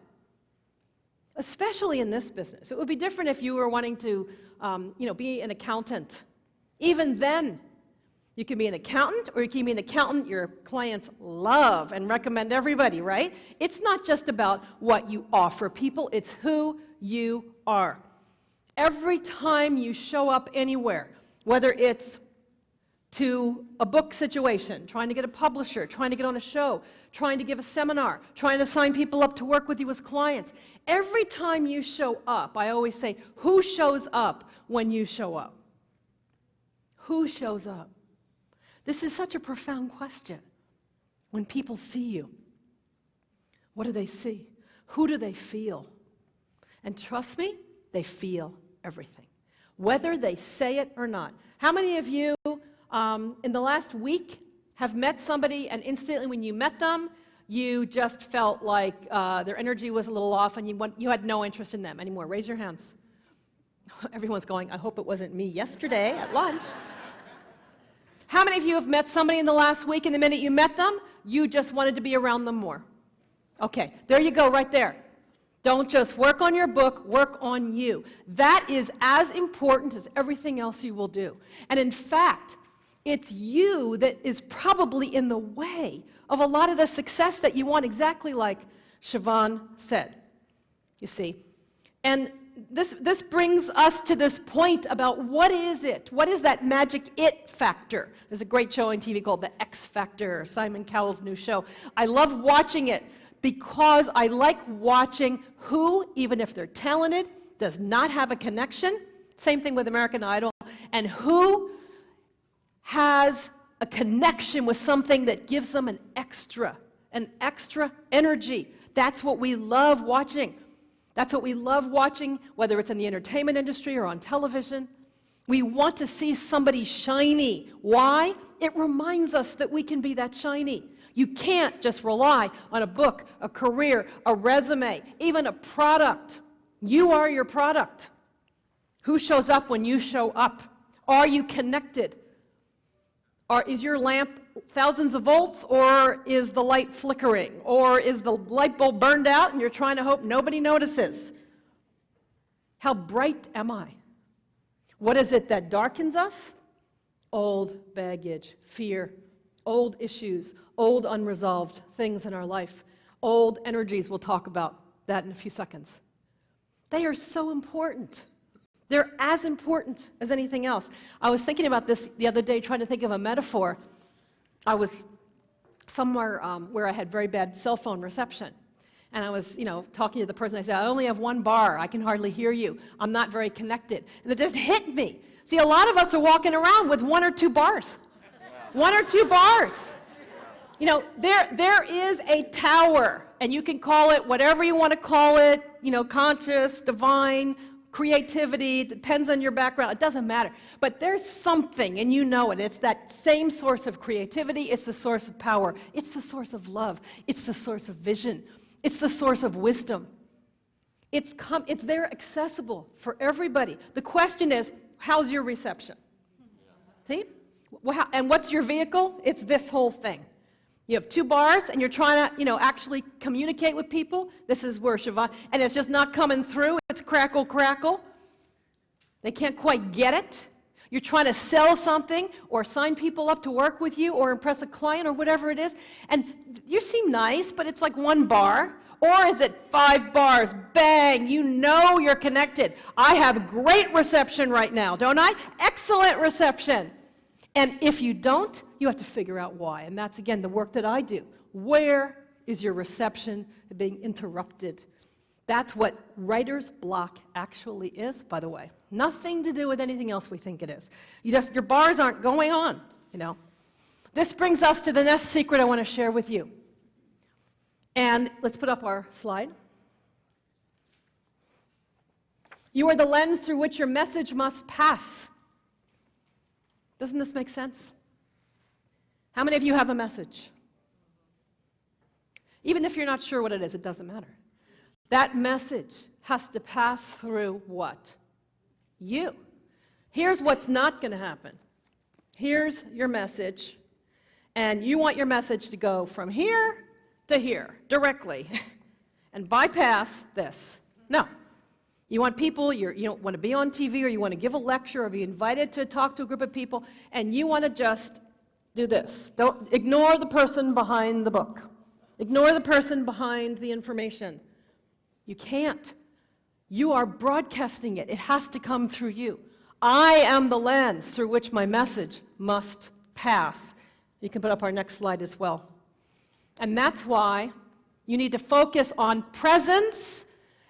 Especially in this business. It would be different if you were wanting to be an accountant. Even then, you can be an accountant, or you can be an accountant your clients love and recommend everybody, right? It's not just about what you offer people, it's who you are. Every time you show up anywhere, whether it's to a book situation, trying to get a publisher, trying to get on a show, trying to give a seminar, trying to sign people up to work with you as clients. Every time you show up, I always say, who shows up when you show up? Who shows up? This is such a profound question. When people see you, what do they see? Who do they feel? And trust me, they feel everything, whether they say it or not. How many of you in the last week have met somebody and instantly when you met them, you just felt like their energy was a little off and you had no interest in them anymore? Raise your hands. Everyone's going, I hope it wasn't me yesterday at lunch. How many of you have met somebody in the last week and the minute you met them, you just wanted to be around them more? Okay, there you go right there. Don't just work on your book, work on you. That is as important as everything else you will do. And in fact, it's you that is probably in the way of a lot of the success that you want, exactly like Siobhan said, you see. And this brings us to this point about what is it? What is that magic it factor? There's a great show on TV called The X Factor, Simon Cowell's new show. I love watching it because I like watching who, even if they're talented, does not have a connection. Same thing with American Idol. And who has a connection with something that gives them an extra energy. That's what we love watching. That's what we love watching, whether it's in the entertainment industry or on television. We want to see somebody shiny. Why? It reminds us that we can be that shiny. You can't just rely on a book, a career, a resume, even a product. You are your product. Who shows up when you show up? Are you connected? Is your lamp thousands of volts, or is the light flickering? Or is the light bulb burned out and you're trying to hope nobody notices? How bright am I? What is it that darkens us? Old baggage, fear, old issues, old unresolved things in our life, old energies. We'll talk about that in a few seconds. They are so important. They're as important as anything else. I was thinking about this the other day, trying to think of a metaphor. I was somewhere where I had very bad cell phone reception. And I was, talking to the person. I said, I only have one bar. I can hardly hear you. I'm not very connected. And it just hit me. See, a lot of us are walking around with one or two bars. One or two bars. There is a tower, and you can call it whatever you want to call it, conscious, divine, creativity, depends on your background, it doesn't matter. But there's something, and you know it. It's that same source of creativity. It's the source of power. It's the source of love. It's the source of vision. It's the source of wisdom. It's there accessible for everybody. The question is, how's your reception? See? And what's your vehicle? It's this whole thing. You have two bars, and you're trying to, actually communicate with people. This is where Siobhan, and it's just not coming through. It's crackle, crackle. They can't quite get it. You're trying to sell something or sign people up to work with you or impress a client or whatever it is, and you seem nice, but it's like one bar. Or is it 5 bars? Bang, you're connected. I have great reception right now, don't I? Excellent reception. And if you don't, you have to figure out why. And that's, again, the work that I do. Where is your reception being interrupted? That's what writer's block actually is, by the way. Nothing to do with anything else we think it is. Your bars aren't going on, This brings us to the next secret I want to share with you. And let's put up our slide. You are the lens through which your message must pass. Doesn't this make sense? How many of you have a message? Even if you're not sure what it is, it doesn't matter. That message has to pass through what? You. Here's what's not going to happen. Here's your message, and you want your message to go from here to here, directly, and bypass this. No. You want people, you don't want to be on TV, or you want to give a lecture or be invited to talk to a group of people, and you want to just do this. Don't ignore the person behind the book. Ignore the person behind the information. You can't. You are broadcasting it. It has to come through you. I am the lens through which my message must pass. You can put up our next slide as well. And that's why you need to focus on presence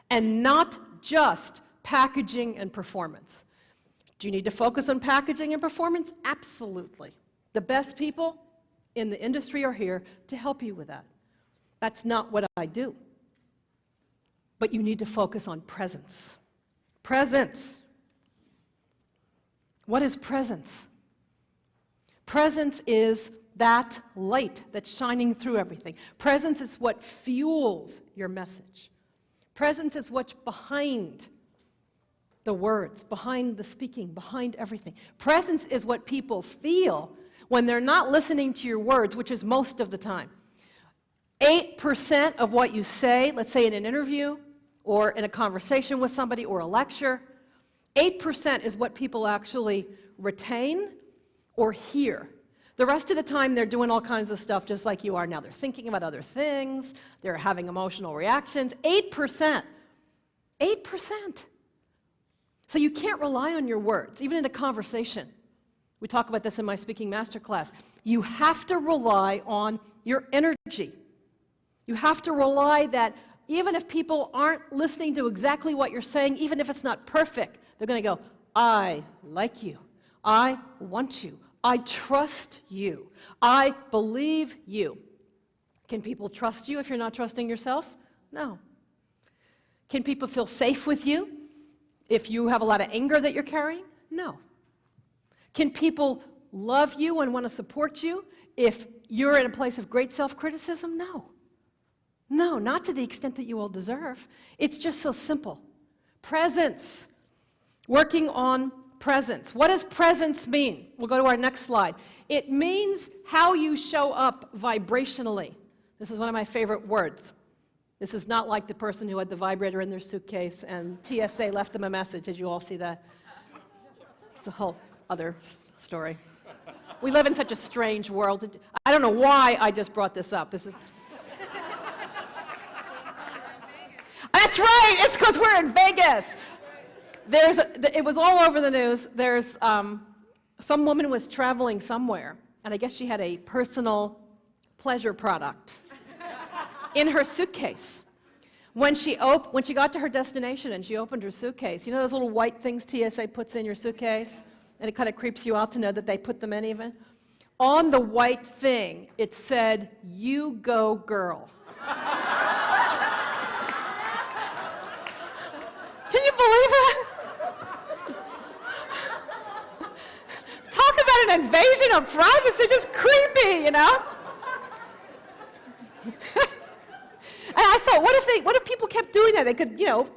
and not just packaging and performance. Do you need to focus on packaging and performance? Absolutely. The best people in the industry are here to help you with that. That's not what I do. But you need to focus on presence. Presence. What is presence? Presence is that light that's shining through everything. Presence is what fuels your message. Presence is what's behind the words, behind the speaking, behind everything. Presence is what people feel when they're not listening to your words, which is most of the time. 8% of what you say, let's say in an interview or in a conversation with somebody or a lecture, 8% is what people actually retain or hear. The rest of the time, they're doing all kinds of stuff just like you are now. They're thinking about other things. They're having emotional reactions. 8%. 8%. So you can't rely on your words, even in a conversation. We talk about this in my speaking masterclass. You have to rely on your energy. You have to rely that even if people aren't listening to exactly what you're saying, even if it's not perfect, they're going to go, I like you. I want you. I trust you. I believe you. Can people trust you if you're not trusting yourself? No. Can people feel safe with you if you have a lot of anger that you're carrying? No. Can people love you and want to support you if you're in a place of great self-criticism? No. No, not to the extent that you all deserve. It's just so simple. Presence. Working on presence. What does presence mean? We'll go to our next slide. It means how you show up vibrationally. This is one of my favorite words. This is not like the person who had the vibrator in their suitcase and TSA left them a message. Did you all see that? It's a whole other story. We live in such a strange world. I don't know why I just brought this up. This is... That's right! It's because we're in Vegas! It was all over the news. Some woman was traveling somewhere, and I guess she had a personal pleasure product in her suitcase. When she got to her destination and she opened her suitcase, you know those little white things TSA puts in your suitcase? And it kind of creeps you out to know that they put them in even? On the white thing, it said, "You go, girl." Can you believe that? Talk about an invasion of privacy, just creepy, you know? And I thought, what if people kept doing that?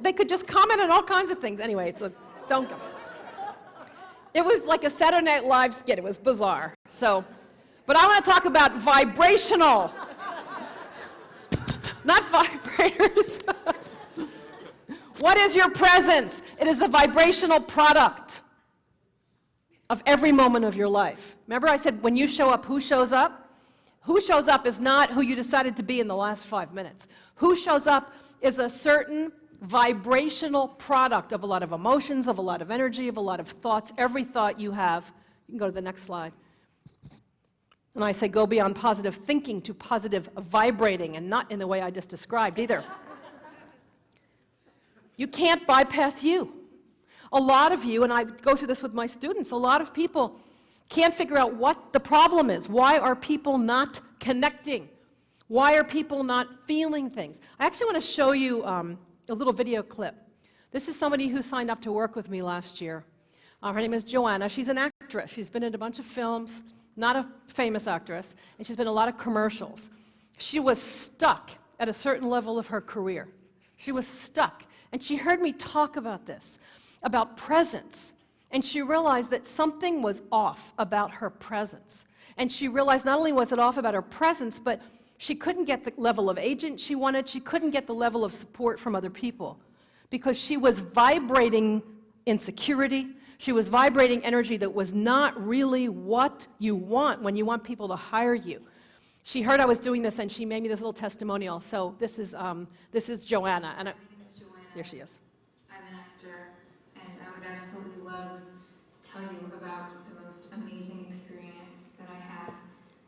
They could just comment on all kinds of things. Anyway, don't go. It was like a Saturday Night Live skit. It was bizarre. But I want to talk about vibrational, not vibrators. What is your presence? It is the vibrational product of every moment of your life. Remember I said when you show up, who shows up? Who shows up is not who you decided to be in the last 5 minutes. Who shows up is a certain vibrational product of a lot of emotions, of a lot of energy, of a lot of thoughts. Every thought you have, you can go to the next slide. And I say go beyond positive thinking to positive vibrating, and not in the way I just described either. You can't bypass you. A lot of you, and I go through this with my students, a lot of people can't figure out what the problem is. Why are people not connecting? Why are people not feeling things? I actually want to show you a little video clip. This is somebody who signed up to work with me last year. Her name is Joanna. She's an actress. She's been in a bunch of films, not a famous actress, and she's been in a lot of commercials. She was stuck at a certain level of her career. She was stuck. And she heard me talk about this, about presence. And she realized that something was off about her presence. And she realized not only was it off about her presence, but she couldn't get the level of agent she wanted. She couldn't get the level of support from other people because she was vibrating insecurity. She was vibrating energy that was not really what you want when you want people to hire you. She heard I was doing this, and she made me this little testimonial. So this is Joanna. And Joanna. there she is. I'm an actor, and I would absolutely love tell you about the most amazing experience that I had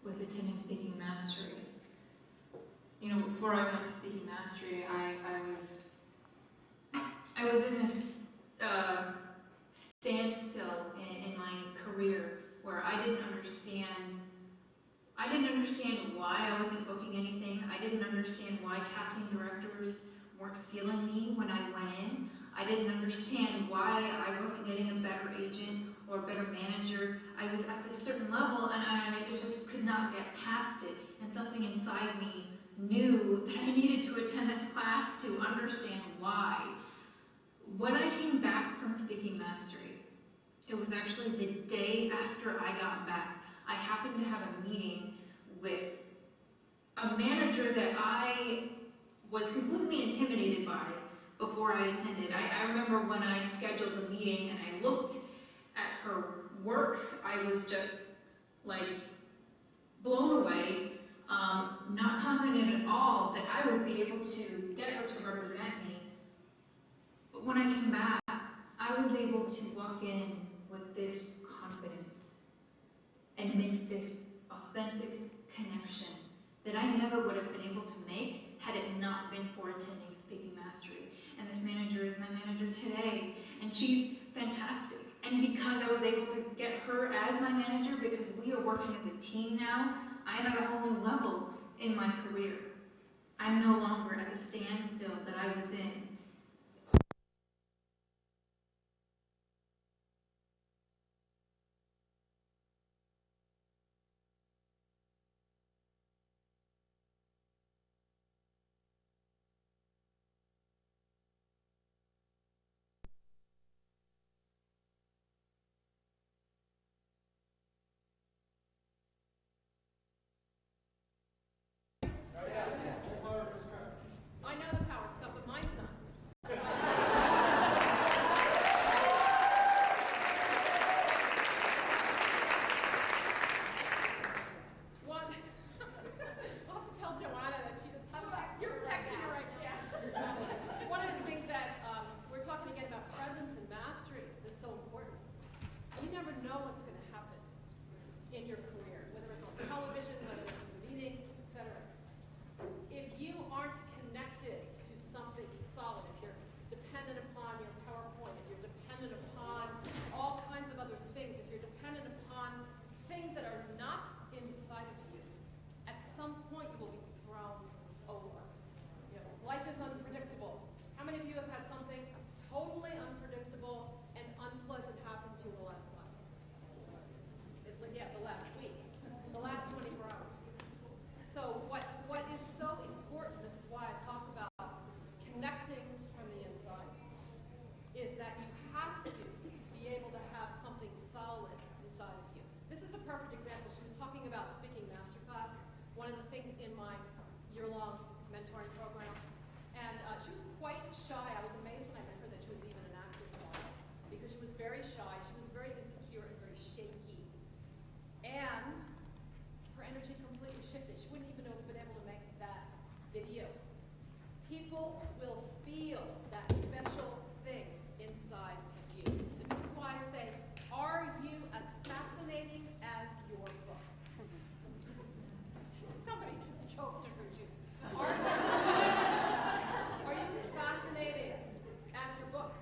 with attending Speaking Mastery. You know, before I went to Speaking Mastery, I was in this standstill in my career where I didn't understand why I wasn't booking anything. I didn't understand why casting directors weren't feeling me when I went in. I didn't understand why I wasn't getting a better agent or a better manager. I was at this certain level and I just could not get past it. And something inside me knew that I needed to attend this class to understand why. When I came back from Speaking Mastery, it was actually the day after I got back. I happened to have a meeting with a manager that I was completely intimidated by before I attended. I remember when I scheduled the meeting and I looked at her work, I was just like blown away, not confident at all that I would be able to get her to represent me. But when I came back, I was able to walk in with this confidence and make this authentic connection that I never would have been able to make had it not been for attending Speaking Mastery. And this manager is my manager today, and she's fantastic. And because I was able to get her as my manager, because we are working as a team now, I'm at a whole new level in my career. I'm no longer at the standstill that I was in. I know the power stuff, but mine's not. One, I'll have to tell Joanna that you're texting her right now. One of the things that we're talking again about presence and mastery that's so important. You never know what's going to happen in your career, whether it's on television, whether it's in a meeting, etc. If you aren't connected to something solid, if you're dependent upon your PowerPoint, if you're dependent upon all kinds of other things, if you're dependent upon things that are not inside of you, at some point you will be thrown over. You know, life is unpredictable. How many of you have had something totally unpredictable and unpleasant happen to you in the last month? The last week, the last 24 hours. So what is so important, this is why I talk about connecting from the inside, is that you have to be able to have something solid inside of you. This is a perfect example. She was talking about Speaking Masterclass, one of the things in my year-long mentoring program. And she was quite shy. I was amazed when I met her that she was even an actress model, because she was very shy. She was very insecure and very shaky. And her energy completely shifted. She wouldn't even have been able to make that video. People will feel that special thing inside of you. And this is why I say, are you as fascinating as your book? Somebody just choked her juice. Are you as fascinating as your book?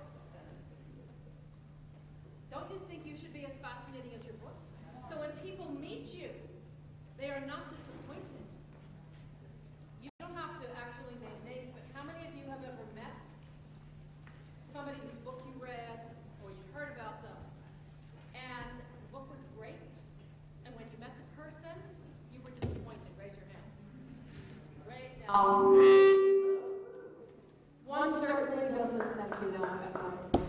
Don't you think you should be as fascinating as your book? So when people meet you, they are not disappointed. You don't have to actually name names, but how many of you have ever met somebody whose book you read or you heard about them, and the book was great, and when you met the person, you were disappointed? Raise your hands. Right now. One certainly doesn't let you know about it.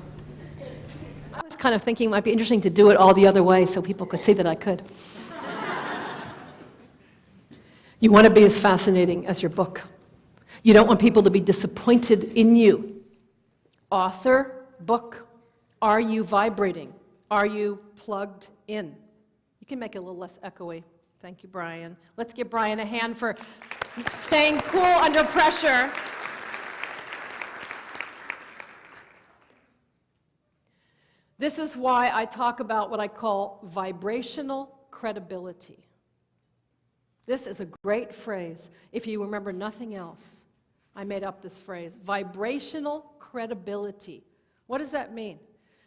I was kind of thinking it might be interesting to do it all the other way so people could see that I could. You want to be as fascinating as your book. You don't want people to be disappointed in you. Author, book, are you vibrating? Are you plugged in? You can make it a little less echoey. Thank you, Brian. Let's give Brian a hand for staying cool under pressure. This is why I talk about what I call vibrational credibility. This is a great phrase. If you remember nothing else, I made up this phrase, vibrational credibility. What does that mean?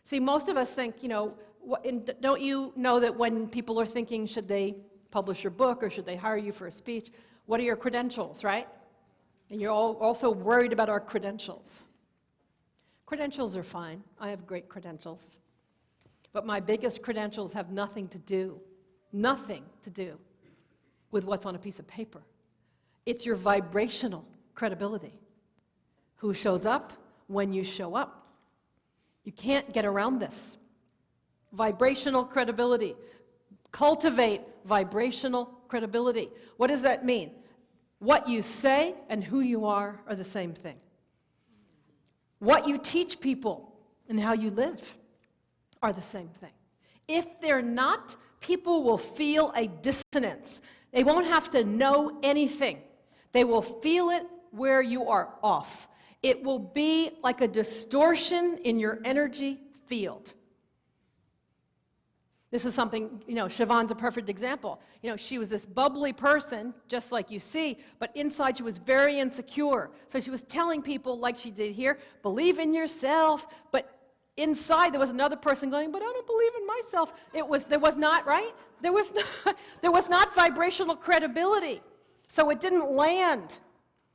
See, most of us think, don't you know that when people are thinking, should they publish your book or should they hire you for a speech, what are your credentials, right? And you're all also worried about our credentials. Credentials are fine. I have great credentials. But my biggest credentials have nothing to do with what's on a piece of paper. It's your vibrational credibility. Who shows up when you show up. You can't get around this. Vibrational credibility. Cultivate vibrational credibility. What does that mean? What you say and who you are the same thing. What you teach people and how you live are the same thing. If they're not, people will feel a dissonance. They won't have to know anything. They will feel it where you are off. It will be like a distortion in your energy field. This is something, Siobhan's a perfect example. She was this bubbly person, just like you see, but inside she was very insecure. So she was telling people, like she did here, believe in yourself, but inside there was another person going, but I don't believe in myself. There was not, right? There was not vibrational credibility. So it didn't land.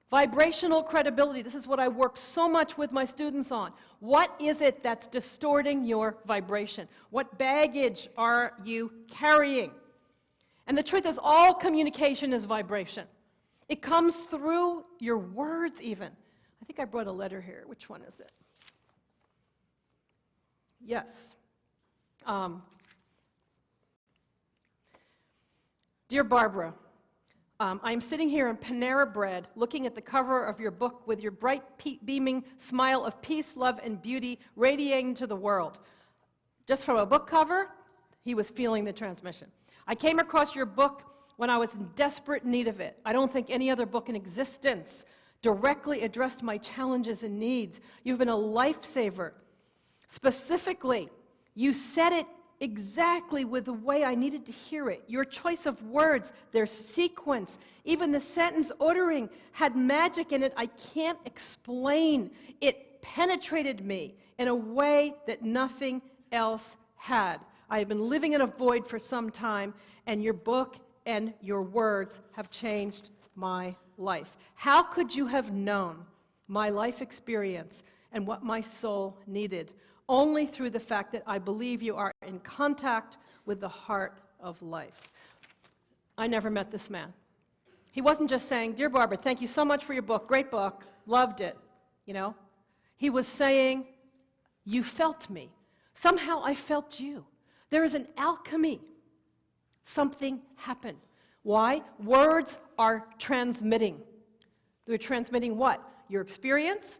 Vibrational credibility, this is what I work so much with my students on. What is it that's distorting your vibration? What baggage are you carrying? And the truth is, all communication is vibration. It comes through your words even. I think I brought a letter here. Which one is it? Yes. Dear Barbara, I'm sitting here in Panera Bread looking at the cover of your book with your bright, beaming smile of peace, love, and beauty radiating to the world. Just from a book cover, he was feeling the transmission. I came across your book when I was in desperate need of it. I don't think any other book in existence directly addressed my challenges and needs. You've been a lifesaver. Specifically, you said it exactly with the way I needed to hear it. Your choice of words, their sequence, even the sentence ordering had magic in it I can't explain. It penetrated me in a way that nothing else had. I had been living in a void for some time, and your book and your words have changed my life. How could you have known my life experience and what my soul needed? Only through the fact that I believe you are in contact with the heart of life. I never met this man. He wasn't just saying, dear Barbara, thank you so much for your book, great book, loved it, He was saying, you felt me. Somehow I felt you. There is an alchemy. Something happened. Why? Words are transmitting. They're transmitting what? Your experience,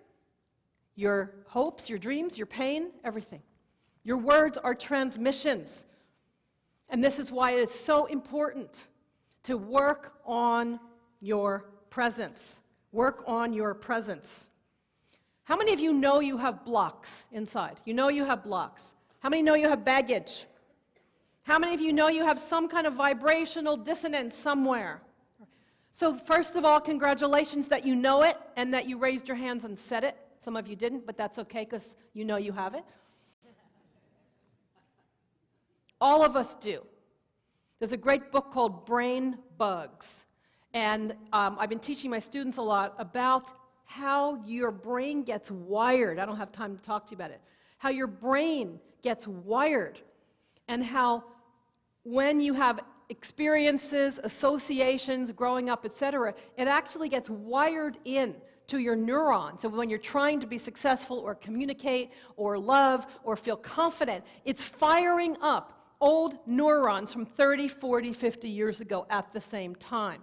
your hopes, your dreams, your pain, everything. Your words are transmissions. And this is why it is so important to work on your presence. Work on your presence. How many of you know you have blocks inside? You know you have blocks. How many know you have baggage? How many of you know you have some kind of vibrational dissonance somewhere? So first of all, congratulations that you know it and that you raised your hands and said it. Some of you didn't, but that's okay because you know you have it. All of us do. There's a great book called Brain Bugs, and I've been teaching my students a lot about how your brain gets wired. I don't have time to talk to you about it. How your brain gets wired, and how when you have experiences, associations, growing up, etc., it actually gets wired in to your neurons. So when you're trying to be successful or communicate or love or feel confident, it's firing up old neurons from 30, 40, 50 years ago at the same time.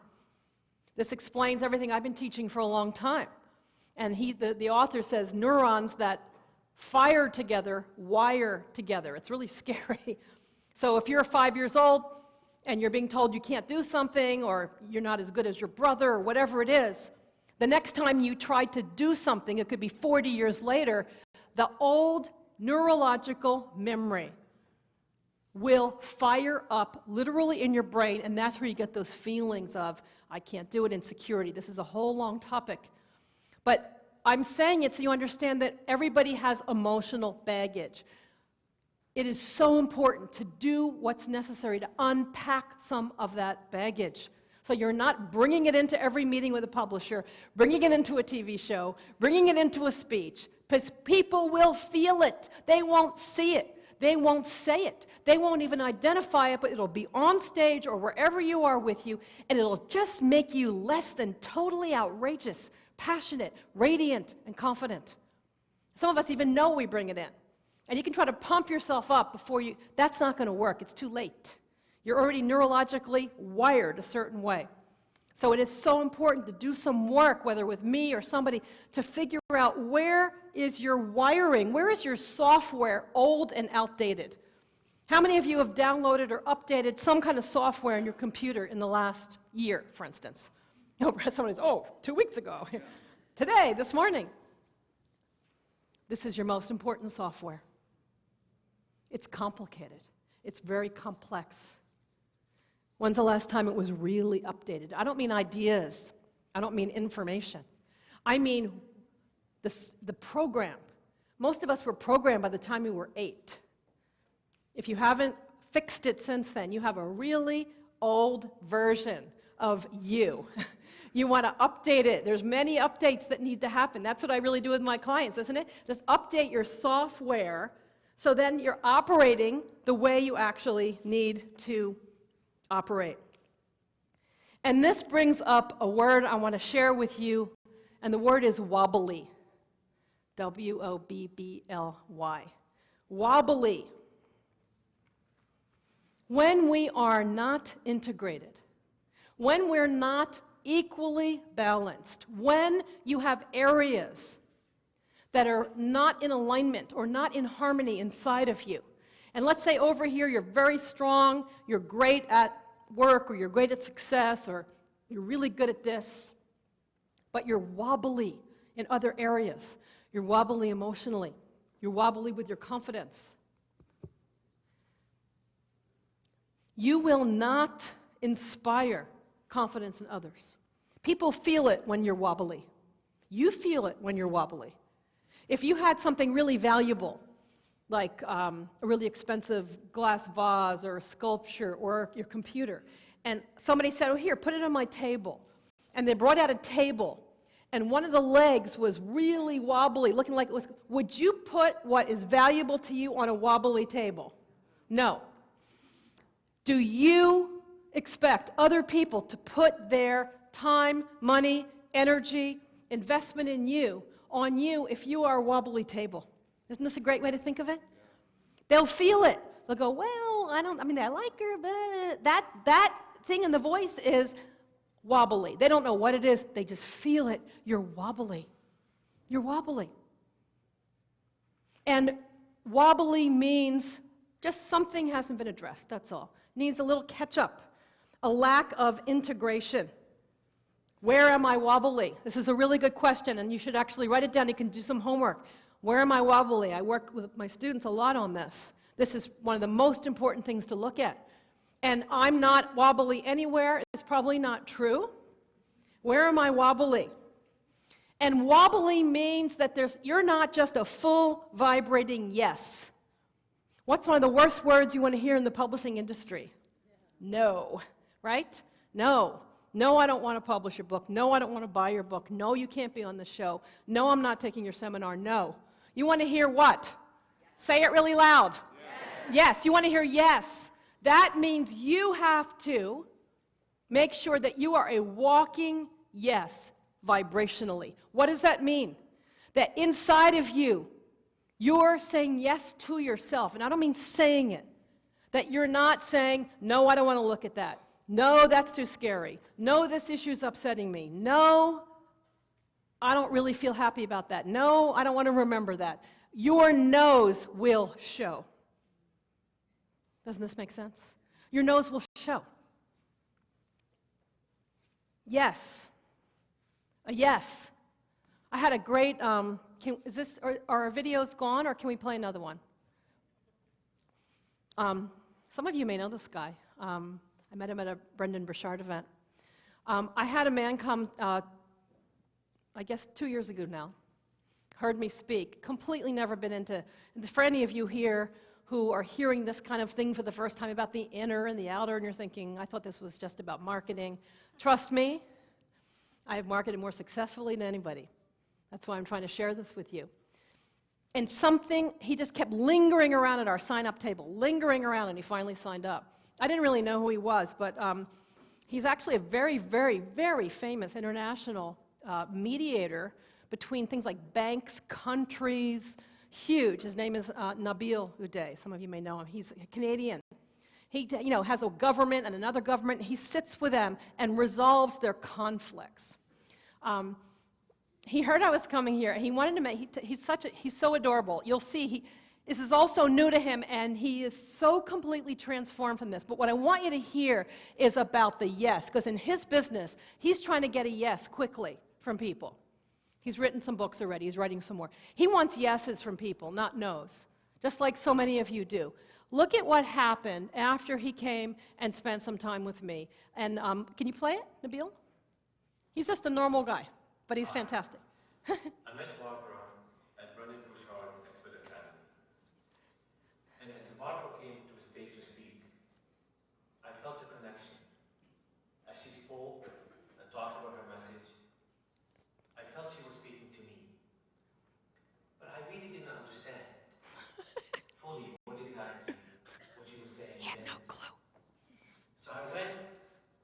This explains everything I've been teaching for a long time. And the author says neurons that fire together, wire together. It's really scary. So if you're 5 years old and you're being told you can't do something or you're not as good as your brother or whatever it is, the next time you try to do something, it could be 40 years later, the old neurological memory will fire up literally in your brain, and that's where you get those feelings of, I can't do it, insecurity. This is a whole long topic. But I'm saying it so you understand that everybody has emotional baggage. It is so important to do what's necessary to unpack some of that baggage. So you're not bringing it into every meeting with a publisher, bringing it into a TV show, bringing it into a speech, because people will feel it. They won't see it. They won't say it. They won't even identify it, but it'll be on stage or wherever you are with you, and it'll just make you less than totally outrageous, passionate, radiant, and confident. Some of us even know we bring it in. And you can try to pump yourself up before you, that's not going to work. It's too late. You're already neurologically wired a certain way. So it is so important to do some work, whether with me or somebody, to figure out where is your wiring, where is your software old and outdated? How many of you have downloaded or updated some kind of software in your computer in the last year, for instance? Somebody's, 2 weeks ago, today, this morning. This is your most important software. It's complicated. It's very complex. When's the last time it was really updated? I don't mean ideas. I don't mean information. I mean the program. Most of us were programmed by the time we were 8. If you haven't fixed it since then, you have a really old version of you. You want to update it. There's many updates that need to happen. That's what I really do with my clients, isn't it? Just update your software so then you're operating the way you actually need to operate. And this brings up a word I want to share with you, and the word is wobbly. W-O-B-B-L-Y. Wobbly. When we are not integrated, when we're not equally balanced, when you have areas that are not in alignment or not in harmony inside of you, and let's say over here you're very strong, you're great at work, or you're great at success, or you're really good at this, but you're wobbly in other areas. You're wobbly emotionally. You're wobbly with your confidence. You will not inspire confidence in others. People feel it when you're wobbly. You feel it when you're wobbly. If you had something really valuable, like a really expensive glass vase or a sculpture or your computer, and somebody said, oh, here, put it on my table. And they brought out a table, and one of the legs was really wobbly, looking like it was, would you put what is valuable to you on a wobbly table? No. Do you expect other people to put their time, money, energy, investment in you, on you, if you are a wobbly table? Isn't this a great way to think of it? They'll feel it. They'll go, well, I like her, but that thing in the voice is wobbly. They don't know what it is. They just feel it. You're wobbly. You're wobbly. And wobbly means just something hasn't been addressed, that's all. Needs a little catch-up, a lack of integration. Where am I wobbly? This is a really good question, and you should actually write it down. You can do some homework. Where am I wobbly? I work with my students a lot on this. This is one of the most important things to look at. And I'm not wobbly anywhere. It's probably not true. Where am I wobbly? And wobbly means that you're not just a full vibrating yes. What's one of the worst words you want to hear in the publishing industry? No, right? No. No, I don't want to publish your book. No, I don't want to buy your book. No, you can't be on the show. No, I'm not taking your seminar. No. You want to hear what? Say it really loud. Yes. Yes, you want to hear yes. That means you have to make sure that you are a walking yes vibrationally. What does that mean? That inside of you, you're saying yes to yourself. And I don't mean saying it. That you're not saying, no, I don't want to look at that. No, that's too scary. No, this issue's upsetting me. No, I don't really feel happy about that. No, I don't want to remember that. Your no's will show. Doesn't this make sense? Your no's will show. Yes. A yes. I had a great, are our videos gone, or can we play another one? Some of you may know this guy. I met him at a Brendan Burchard event. I had a man come, I guess 2 years ago now, heard me speak, completely never been into, for any of you here who are hearing this kind of thing for the first time about the inner and the outer, and you're thinking, I thought this was just about marketing. Trust me, I have marketed more successfully than anybody. That's why I'm trying to share this with you. And he just kept lingering around at our sign-up table, lingering around, and he finally signed up. I didn't really know who he was, but he's actually a very, very, very famous international mediator between things like banks, countries, huge. His name is Nabil Uday. Some of you may know him. He's a Canadian. He has a government and another government. He sits with them and resolves their conflicts. He heard I was coming here, and he wanted to make, he's so adorable. You'll see, this is also new to him, and he is so completely transformed from this. But what I want you to hear is about the yes, because in his business, he's trying to get a yes quickly from people. He's written some books already. He's writing some more. He wants yeses from people, not nos, just like so many of you do. Look at what happened after he came and spent some time with me. And can you play it, Nabil? He's just a normal guy, but he's fantastic. I met Barbara at Brendan Burchard's Expert Academy. And as Barbara came to the stage to speak, I felt a connection. As she spoke and talked about her message, I felt she was speaking to me. But I really didn't understand fully what she was saying. He had no clue. So I went,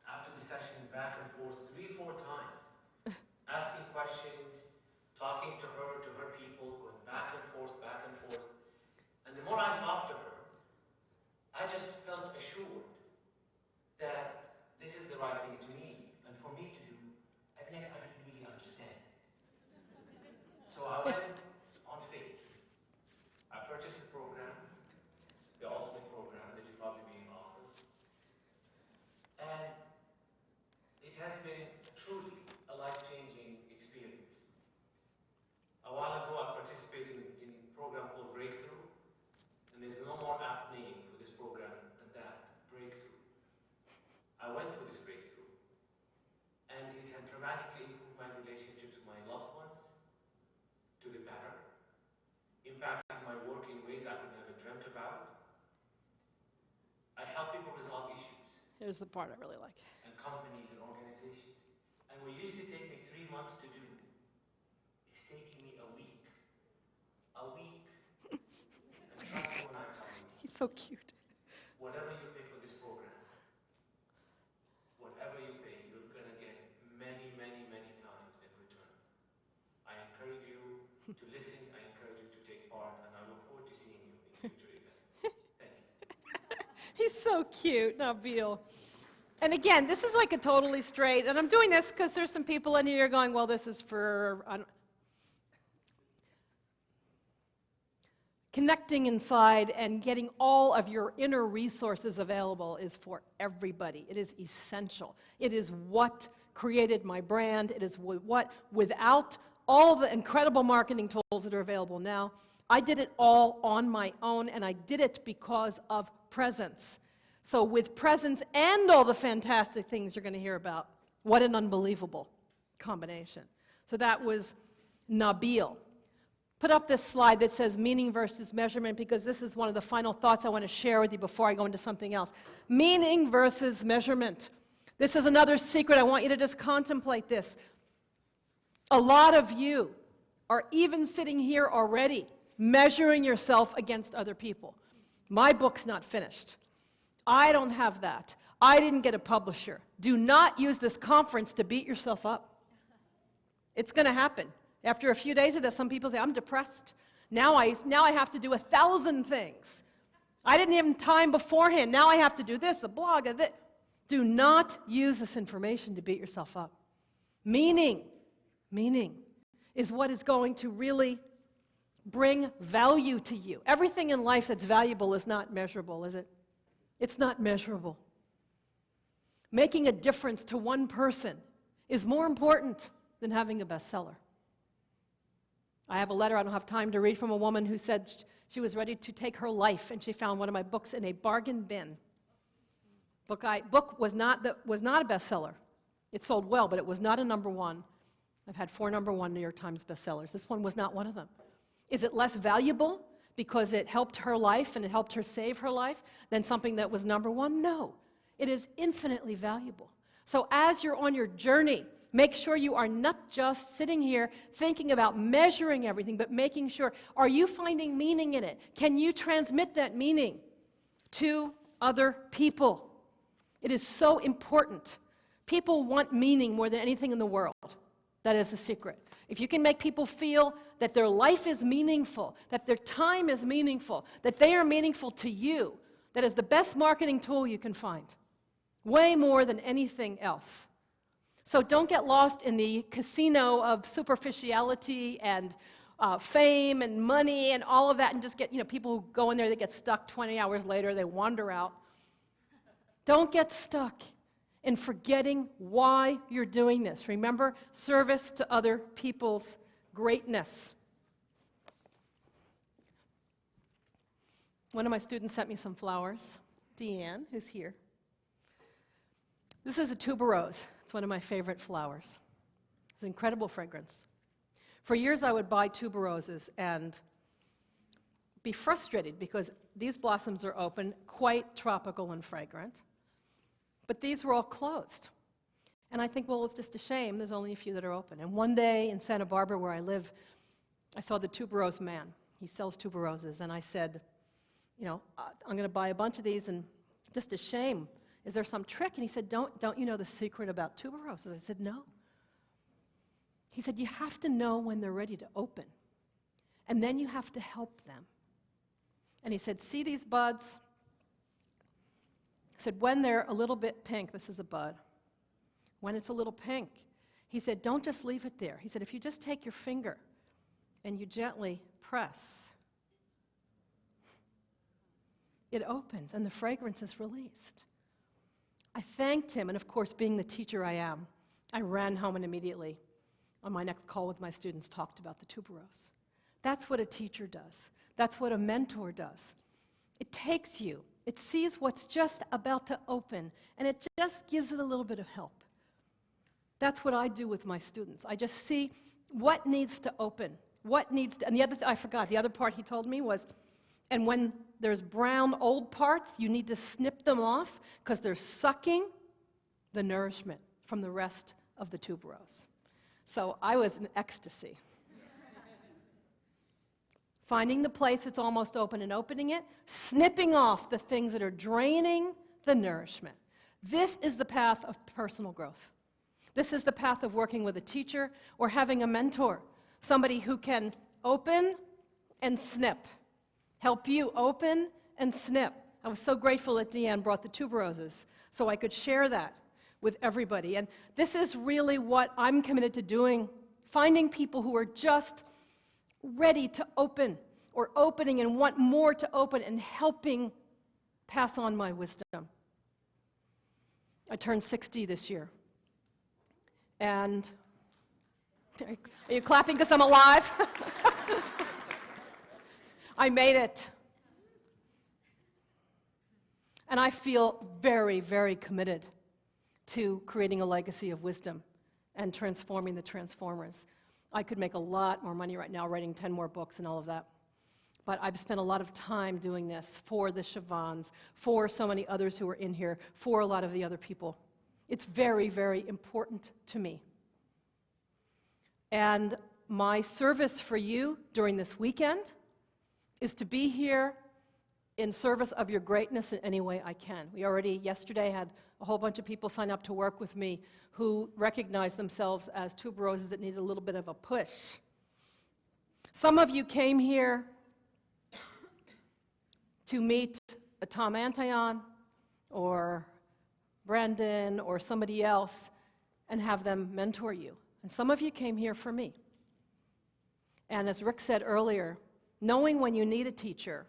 after the session, back and forth 3-4 times, asking questions, talking to her people, going back and forth, and the more I talked to her, I just felt assured that this is the right thing to me, and for me to do, and yet I didn't really understand. So I went on faith. I purchased the program, the ultimate program that you're probably being offered, and it has been truly a life-changing experience. A while ago, I participated in a program called Breakthrough, and there's no more apt name for this program than that, Breakthrough. I went through this breakthrough, and it has dramatically improved my relationships with my loved ones to the better, impacting my work in ways I could never dreamt about. I help people resolve issues. Here's the part I really like. And companies and organizations. And what used to take me 3 months to do, it's taking me a week. A week. And trust me when I tell you, He's so cute. whatever you pay for this program, whatever you pay, you're going to get many, many, many times in return. I encourage you to listen. I encourage you to take part. And I look forward to seeing you in future events. Thank you. He's so cute, Nabil. And again, this is like a totally straight, and I'm doing this because there's some people in here going, well, this is for connecting inside and getting all of your inner resources available is for everybody. It is essential. It is what created my brand. It is what, without all the incredible marketing tools that are available now, I did it all on my own, and I did it because of presence. So with presence and all the fantastic things you're going to hear about, what an unbelievable combination. So that was Nabil. Put up this slide that says meaning versus measurement, because this is one of the final thoughts I want to share with you before I go into something else. Meaning versus measurement. This is another secret. I want you to just contemplate this. A lot of you are even sitting here already measuring yourself against other people. My book's not finished. I don't have that. I didn't get a publisher. Do not use this conference to beat yourself up. It's going to happen. After a few days of this, some people say, I'm depressed. Now I have to do 1,000 things. I didn't have time beforehand. Now I have to do this, a blog, a this. Do not use this information to beat yourself up. Meaning is what is going to really bring value to you. Everything in life that's valuable is not measurable, is it? It's not measurable. Making a difference to one person is more important than having a bestseller. I have a letter I don't have time to read from a woman who said she was ready to take her life, and she found one of my books in a bargain bin. Book was not a bestseller. It sold well, but it was not a #1. I've had 4 #1 New York Times bestsellers. This one was not one of them. Is it less valuable because it helped her life and it helped her save her life than something that was #1? No. It is infinitely valuable. So as you're on your journey, make sure you are not just sitting here thinking about measuring everything, but making sure, are you finding meaning in it? Can you transmit that meaning to other people? It is so important. People want meaning more than anything in the world. That is the secret. If you can make people feel that their life is meaningful, that their time is meaningful, that they are meaningful to you, that is the best marketing tool you can find. Way more than anything else. So don't get lost in the casino of superficiality and fame and money and all of that, and just get, people who go in there, they get stuck 20 hours later, they wander out. Don't get stuck in forgetting why you're doing this. Remember, service to other people's greatness. One of my students sent me some flowers. Deanne, who's here. This is a tuberose. It's one of my favorite flowers. It's an incredible fragrance. For years, I would buy tuberoses and be frustrated because these blossoms are open, quite tropical and fragrant. But these were all closed. And I think, well, it's just a shame. There's only a few that are open. And one day in Santa Barbara, where I live, I saw the tuberose man. He sells tuberoses. And I said, I'm going to buy a bunch of these, and just a shame. Is there some trick? And he said, don't you know the secret about tuberoses? I said, no. He said, you have to know when they're ready to open. And then you have to help them. And he said, see these buds? He said, when they're a little bit pink, this is a bud, when it's a little pink, he said, don't just leave it there. He said, if you just take your finger and you gently press, it opens and the fragrance is released. I thanked him, and of course, being the teacher I am, I ran home and immediately, on my next call with my students, talked about the tuberose. That's what a teacher does. That's what a mentor does. It takes you. It sees what's just about to open, and it just gives it a little bit of help. That's what I do with my students. I just see what needs to open, and I forgot, the other part he told me was, and when there's brown old parts, you need to snip them off because they're sucking the nourishment from the rest of the tuberose. So I was in ecstasy. Finding the place that's almost open and opening it, snipping off the things that are draining the nourishment. This is the path of personal growth. This is the path of working with a teacher or having a mentor, somebody who can open and snip, help you open and snip. I was so grateful that Deanne brought the tuberoses so I could share that with everybody. And this is really what I'm committed to doing, finding people who are just ready to open or opening and want more to open and helping pass on my wisdom. I turned 60 this year. And are you clapping because I'm alive? I made it. And I feel very, very committed to creating a legacy of wisdom and transforming the transformers. I could make a lot more money right now writing 10 more books and all of that. But I've spent a lot of time doing this for the Siobhans, for so many others who are in here, for a lot of the other people. It's very, very important to me. And my service for you during this weekend is to be here in service of your greatness in any way I can. We already yesterday had a whole bunch of people sign up to work with me who recognize themselves as tuberoses that need a little bit of a push. Some of you came here to meet a Tom Antion or Brandon or somebody else and have them mentor you. And some of you came here for me. And as Rick said earlier, knowing when you need a teacher,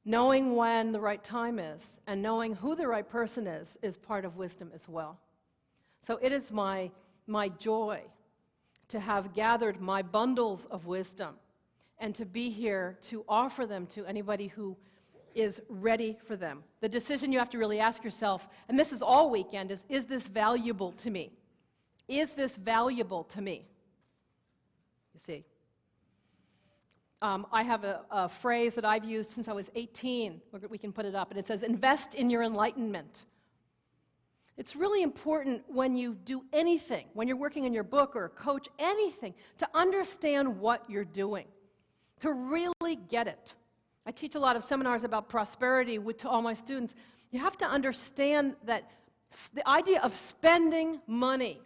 knowing when the right time is, and knowing who the right person is part of wisdom as well. So it is my joy to have gathered my bundles of wisdom and to be here to offer them to anybody who is ready for them. The decision you have to really ask yourself, and this is all weekend, is this valuable to me? Is this valuable to me? You see. I have a phrase that I've used since I was 18. We can put it up, and it says, invest in your enlightenment. It's really important when you do anything, when you're working on your book or a coach, anything, to understand what you're doing, to really get it. I teach a lot of seminars about prosperity to all my students. You have to understand that the idea of spending money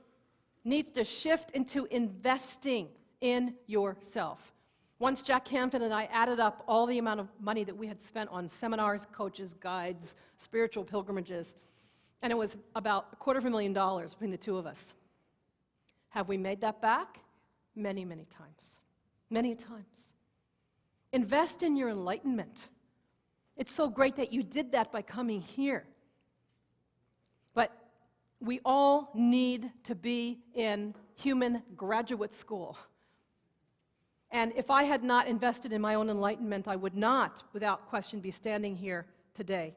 needs to shift into investing in yourself. Once Jack Canfield and I added up all the amount of money that we had spent on seminars, coaches, guides, spiritual pilgrimages, and it was about $250,000 between the two of us. Have we made that back? Many, many times. Many times. Invest in your enlightenment. It's so great that you did that by coming here. But we all need to be in human graduate school. And if I had not invested in my own enlightenment, I would not, without question, be standing here today.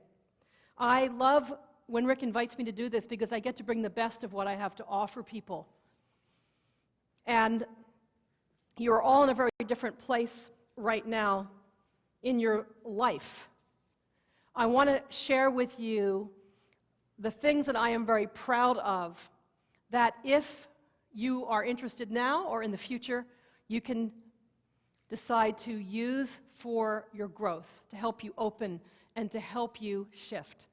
I love when Rick invites me to do this because I get to bring the best of what I have to offer people. And you're all in a very different place right now in your life. I want to share with you the things that I am very proud of, that if you are interested now or in the future, you can decide to use for your growth, to help you open and to help you shift.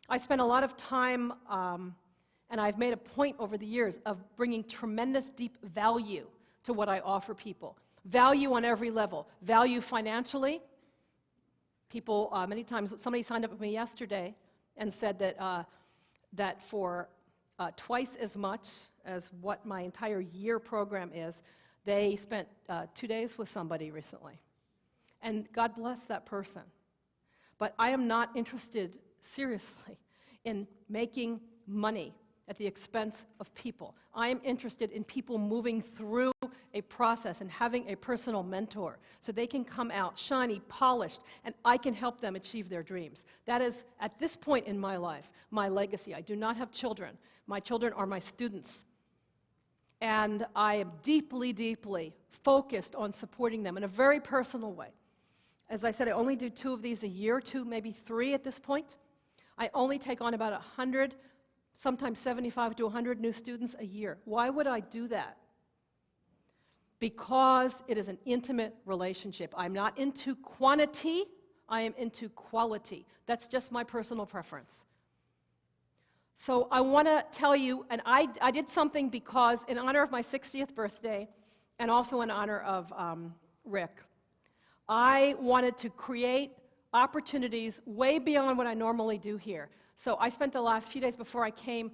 I spent a lot of time, and I've made a point over the years of bringing tremendous deep value to what I offer people. Value on every level. Value financially. People, many times, somebody signed up with me yesterday and said that for twice as much as what my entire year program is, they spent 2 days with somebody recently. And God bless that person. But I am not interested, seriously, in making money at the expense of people. I am interested in people moving through a process and having a personal mentor so they can come out shiny, polished, and I can help them achieve their dreams. That is, at this point in my life, my legacy. I do not have children. My children are my students. And I am deeply, deeply focused on supporting them in a very personal way. As I said, I only do 2 of these a year, 2, maybe 3 at this point. I only take on about 100, sometimes 75 to 100 new students a year. Why would I do that? Because it is an intimate relationship. I'm not into quantity, I am into quality. That's just my personal preference. So I want to tell you, and I did something because in honor of my 60th birthday, and also in honor of Rick, I wanted to create opportunities way beyond what I normally do here. So I spent the last few days before I came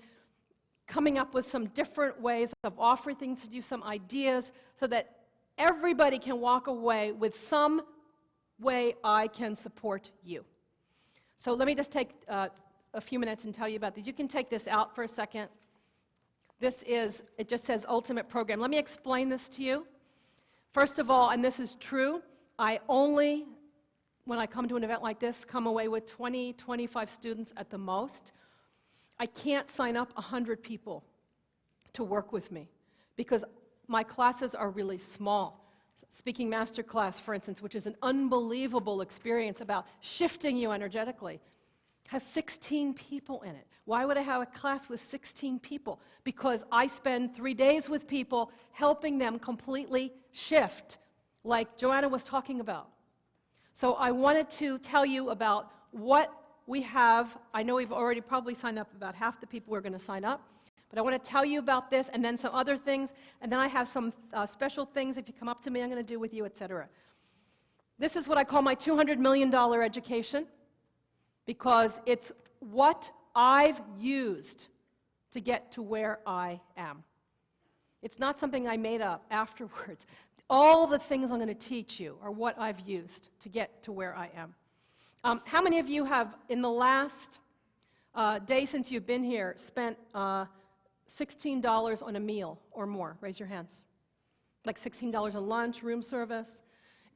coming up with some different ways of offering things to you, some ideas, so that everybody can walk away with some way I can support you. So let me just take a few minutes and tell you about these. You can take this out for a second. It just says Ultimate Program. Let me explain this to you. First of all, and this is true, I only, when I come to an event like this, come away with 20, 25 students at the most. I can't sign up 100 people to work with me because my classes are really small. Speaking Master Class, for instance, which is an unbelievable experience about shifting you energetically, has 16 people in it. Why would I have a class with 16 people? Because I spend 3 days with people helping them completely shift, like Joanna was talking about. So I wanted to tell you about what we have. I know we've already probably signed up about half the people who are going to sign up, but I want to tell you about this and then some other things, and then I have some special things if you come up to me I'm going to do with you, etc. This is what I call my $200 million education, because it's what I've used to get to where I am. It's not something I made up afterwards. All the things I'm going to teach you are what I've used to get to where I am. How many of you have, in the last day since you've been here, spent $16 on a meal or more? Raise your hands. like $16 on lunch, room service.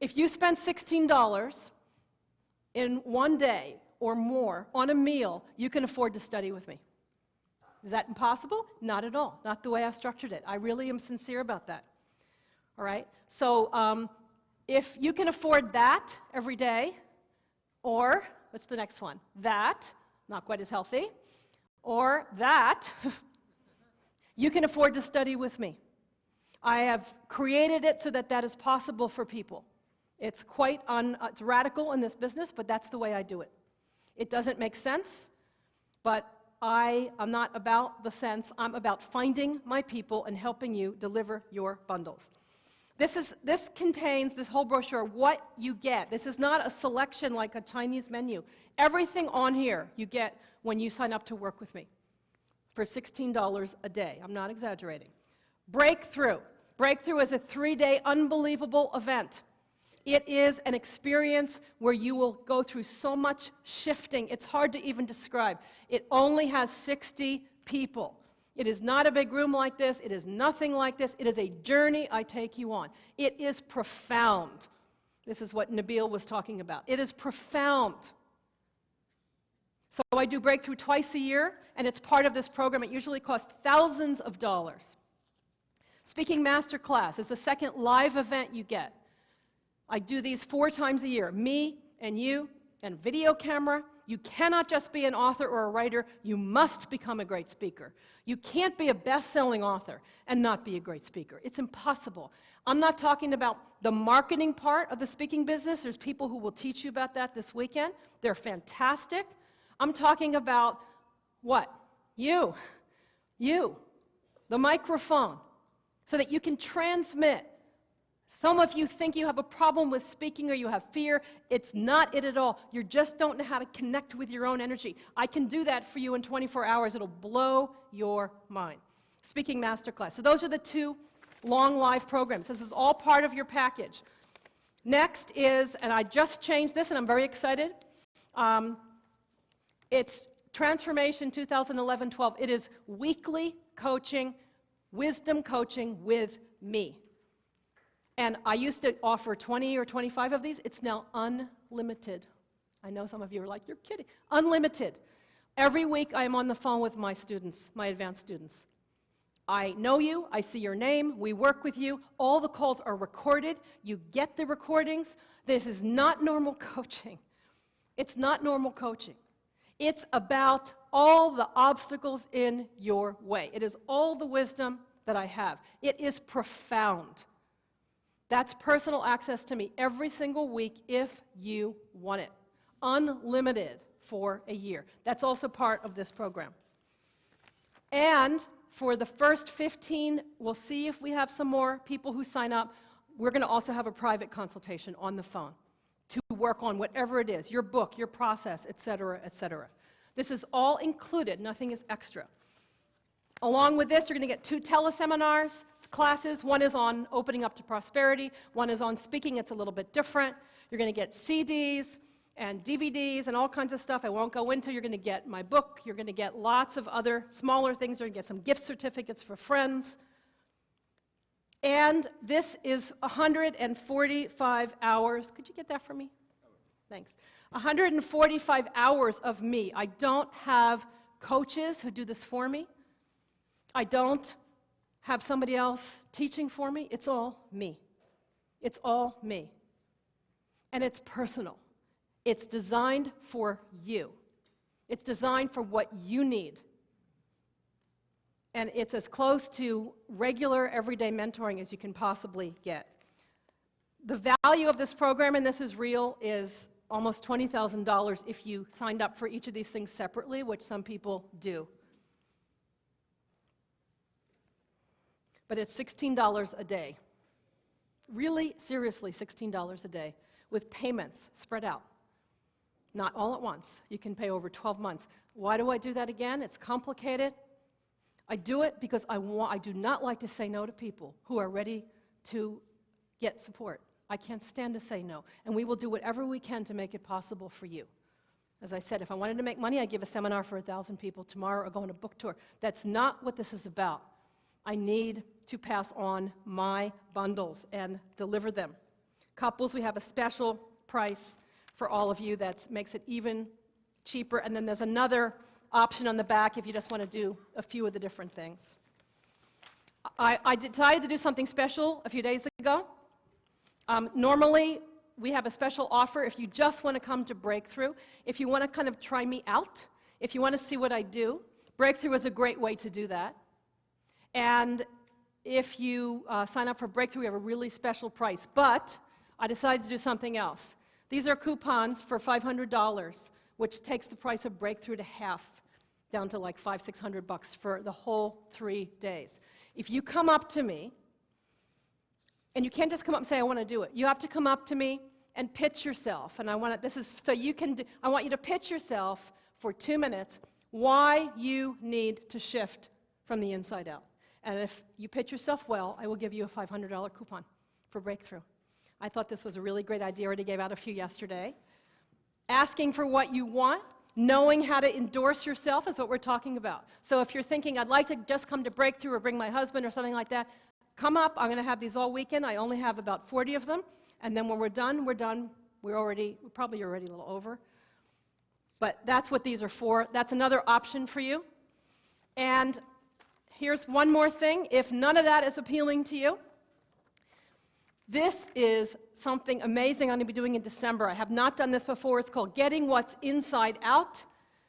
If you spend $16 in one day or more on a meal, you can afford to study with me. Is that impossible? Not at all. Not the way I've structured it. I really am sincere about that. All right? So if you can afford that every day, or, what's the next one? That, not quite as healthy, or that, you can afford to study with me. I have created it so that that is possible for people. It's quite it's radical in this business, but that's the way I do it. It doesn't make sense, but I am not about the sense. I'm about finding my people and helping you deliver your bundles. This contains, this whole brochure, what you get. This is not a selection like a Chinese menu. Everything on here you get when you sign up to work with me for $16 a day. I'm not exaggerating. Breakthrough. Breakthrough is a 3-day unbelievable event. It is an experience where you will go through so much shifting. It's hard to even describe. It only has 60 people. It is not a big room like this. It is nothing like this. It is a journey I take you on. It is profound. This is what Nabil was talking about. It is profound. So I do Breakthrough twice a year, and it's part of this program. It usually costs thousands of dollars. Speaking Masterclass is the second live event you get. I do these 4 times a year, me and you and video camera. You cannot just be an author or a writer. You must become a great speaker. You can't be a best-selling author and not be a great speaker. It's impossible. I'm not talking about the marketing part of the speaking business. There's people who will teach you about that this weekend. They're fantastic. I'm talking about what? You, the microphone, so that you can transmit. Some of you think you have a problem with speaking or you have fear. It's not it at all. You just don't know how to connect with your own energy. I can do that for you in 24 hours. It'll blow your mind. Speaking Masterclass. So those are the 2 long live programs. This is all part of your package. Next is, and I just changed this and I'm very excited, it's Transformation 2011-12. It is weekly coaching, wisdom coaching with me. And I used to offer 20 or 25 of these. It's now unlimited. I know some of you are like, you're kidding. Unlimited. Every week I am on the phone with my students, my advanced students. I know you. I see your name. We work with you. All the calls are recorded. You get the recordings. This is not normal coaching. It's not normal coaching. It's about all the obstacles in your way. It is all the wisdom that I have. It is profound. That's personal access to me every single week if you want it. Unlimited for a year. That's also part of this program. And for the first 15, we'll see if we have some more people who sign up. We're going to also have a private consultation on the phone to work on whatever it is, your book, your process, et cetera, et cetera. This is all included. Nothing is extra. Along with this, you're going to get 2 teleseminars, classes. One is on opening up to prosperity. One is on speaking. It's a little bit different. You're going to get CDs and DVDs and all kinds of stuff I won't go into. You're going to get my book. You're going to get lots of other smaller things. You're going to get some gift certificates for friends. And this is 145 hours. Could you get that for me? Thanks. 145 hours of me. I don't have coaches who do this for me. I don't have somebody else teaching for me. It's all me. It's all me. And it's personal. It's designed for you. It's designed for what you need. And it's as close to regular, everyday mentoring as you can possibly get. The value of this program, and this is real, is almost $20,000 if you signed up for each of these things separately, which some people do. But it's $16 a day. Really, seriously, $16 a day with payments spread out. Not all at once. You can pay over 12 months. Why do I do that again? It's complicated. I do it because I do not like to say no to people who are ready to get support. I can't stand to say no. And we will do whatever we can to make it possible for you. As I said, if I wanted to make money, I'd give a seminar for 1,000 people tomorrow or go on a book tour. That's not what this is about. I need to pass on my bundles and deliver them. Couples, we have a special price for all of you that makes it even cheaper. And then there's another option on the back if you just want to do a few of the different things. I decided to do something special a few days ago. Normally, we have a special offer if you just want to come to Breakthrough. If you want to kind of try me out, if you want to see what I do, Breakthrough is a great way to do that. And if you sign up for Breakthrough, we have a really special price. But I decided to do something else. These are coupons for $500, which takes the price of Breakthrough to half, down to like $500-600 for the whole 3 days. If you come up to me, and you can't just come up and say, I want to do it. You have to come up to me and pitch yourself. And I want you to pitch yourself for 2 minutes why you need to shift from the inside out. And if you pitch yourself well, I will give you a $500 coupon for Breakthrough. I thought this was a really great idea. I already gave out a few yesterday. Asking for what you want, knowing how to endorse yourself is what we're talking about. So if you're thinking, I'd like to just come to Breakthrough or bring my husband or something like that, come up. I'm going to have these all weekend. I only have about 40 of them. And then when we're done, we're done. We're probably already a little over. But that's what these are for. That's another option for you. And here's one more thing. If none of that is appealing to you, this is something amazing I'm going to be doing in December. I have not done this before. It's called Getting What's Inside Out.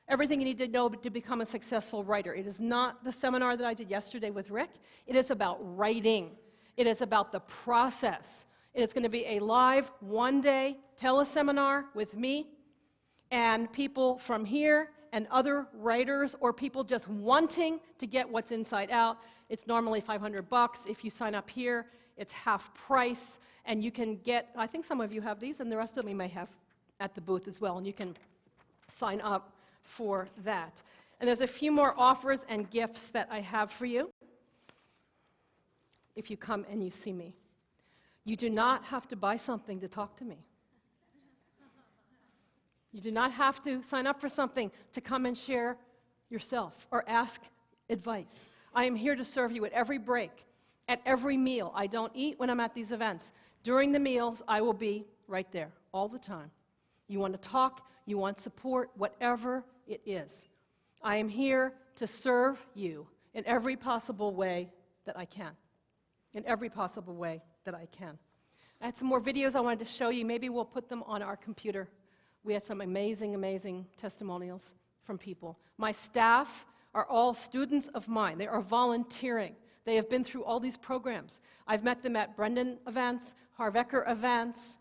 Everything you need to know to become a successful writer. It is not the seminar that I did yesterday with Rick. It is about writing. It is about the process. It is going to be a live one-day teleseminar with me and people from here and other writers or people just wanting to get what's inside out. It's normally $500. If you sign up here, it's half price, and you can get, I think some of you have these, and the rest of them you may have at the booth as well, and you can sign up for that. And there's a few more offers and gifts that I have for you if you come and you see me. You do not have to buy something to talk to me. You do not have to sign up for something to come and share yourself or ask advice. I am here to serve you at every break, at every meal. I don't eat when I'm at these events. During the meals, I will be right there all the time. You want to talk, you want support, whatever it is. I am here to serve you in every possible way that I can. In every possible way that I can. I had some more videos I wanted to show you. Maybe we'll put them on our computer. We had some amazing, amazing testimonials from people. My staff are all students of mine. They are volunteering. They have been through all these programs. I've met them at Brendan events, Harvecker events,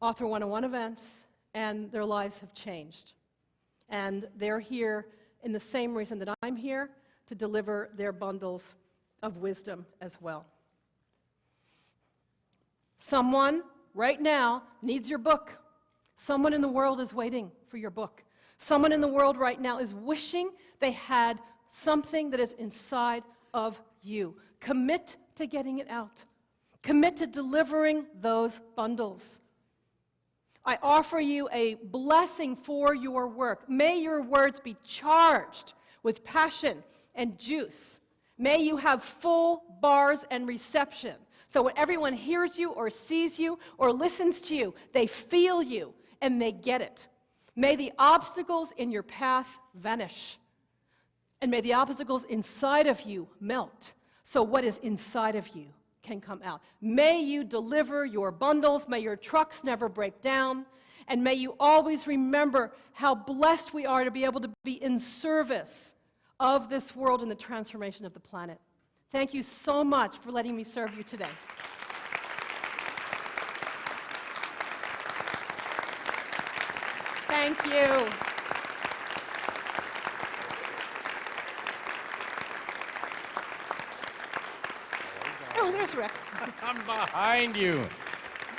Author 101 events, and their lives have changed. And they're here in the same reason that I'm here, to deliver their bundles of wisdom as well. Someone right now needs your book. Someone in the world is waiting for your book. Someone in the world right now is wishing they had something that is inside of you. Commit to getting it out. Commit to delivering those bundles. I offer you a blessing for your work. May your words be charged with passion and juice. May you have full bars and reception. So when everyone hears you or sees you or listens to you, they feel you and they get it. May the obstacles in your path vanish. And may the obstacles inside of you melt. So what is inside of you can come out. May you deliver your bundles. May your trucks never break down. And may you always remember how blessed we are to be able to be in service of this world and the transformation of the planet. Thank you so much for letting me serve you today. Thank you. Oh, there's Rick. I'm behind you.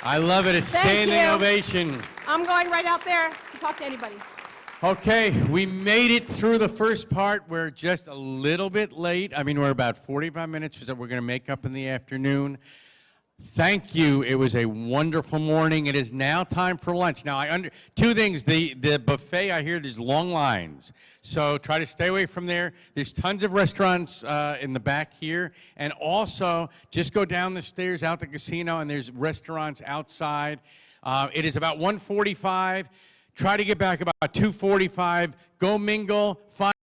I love it. A standing ovation. I'm going right out there to talk to anybody. Okay, we made it through the first part. We're just a little bit late. I mean, we're about 45 minutes that we're going to make up in the afternoon. Thank you. It was a wonderful morning. It is now time for lunch. Now, two things. The buffet, I hear there's long lines. So try to stay away from there. There's tons of restaurants in the back here. And also, just go down the stairs out the casino, and there's restaurants outside. It is about 1:45. Try to get back about 2:45. Go mingle. Find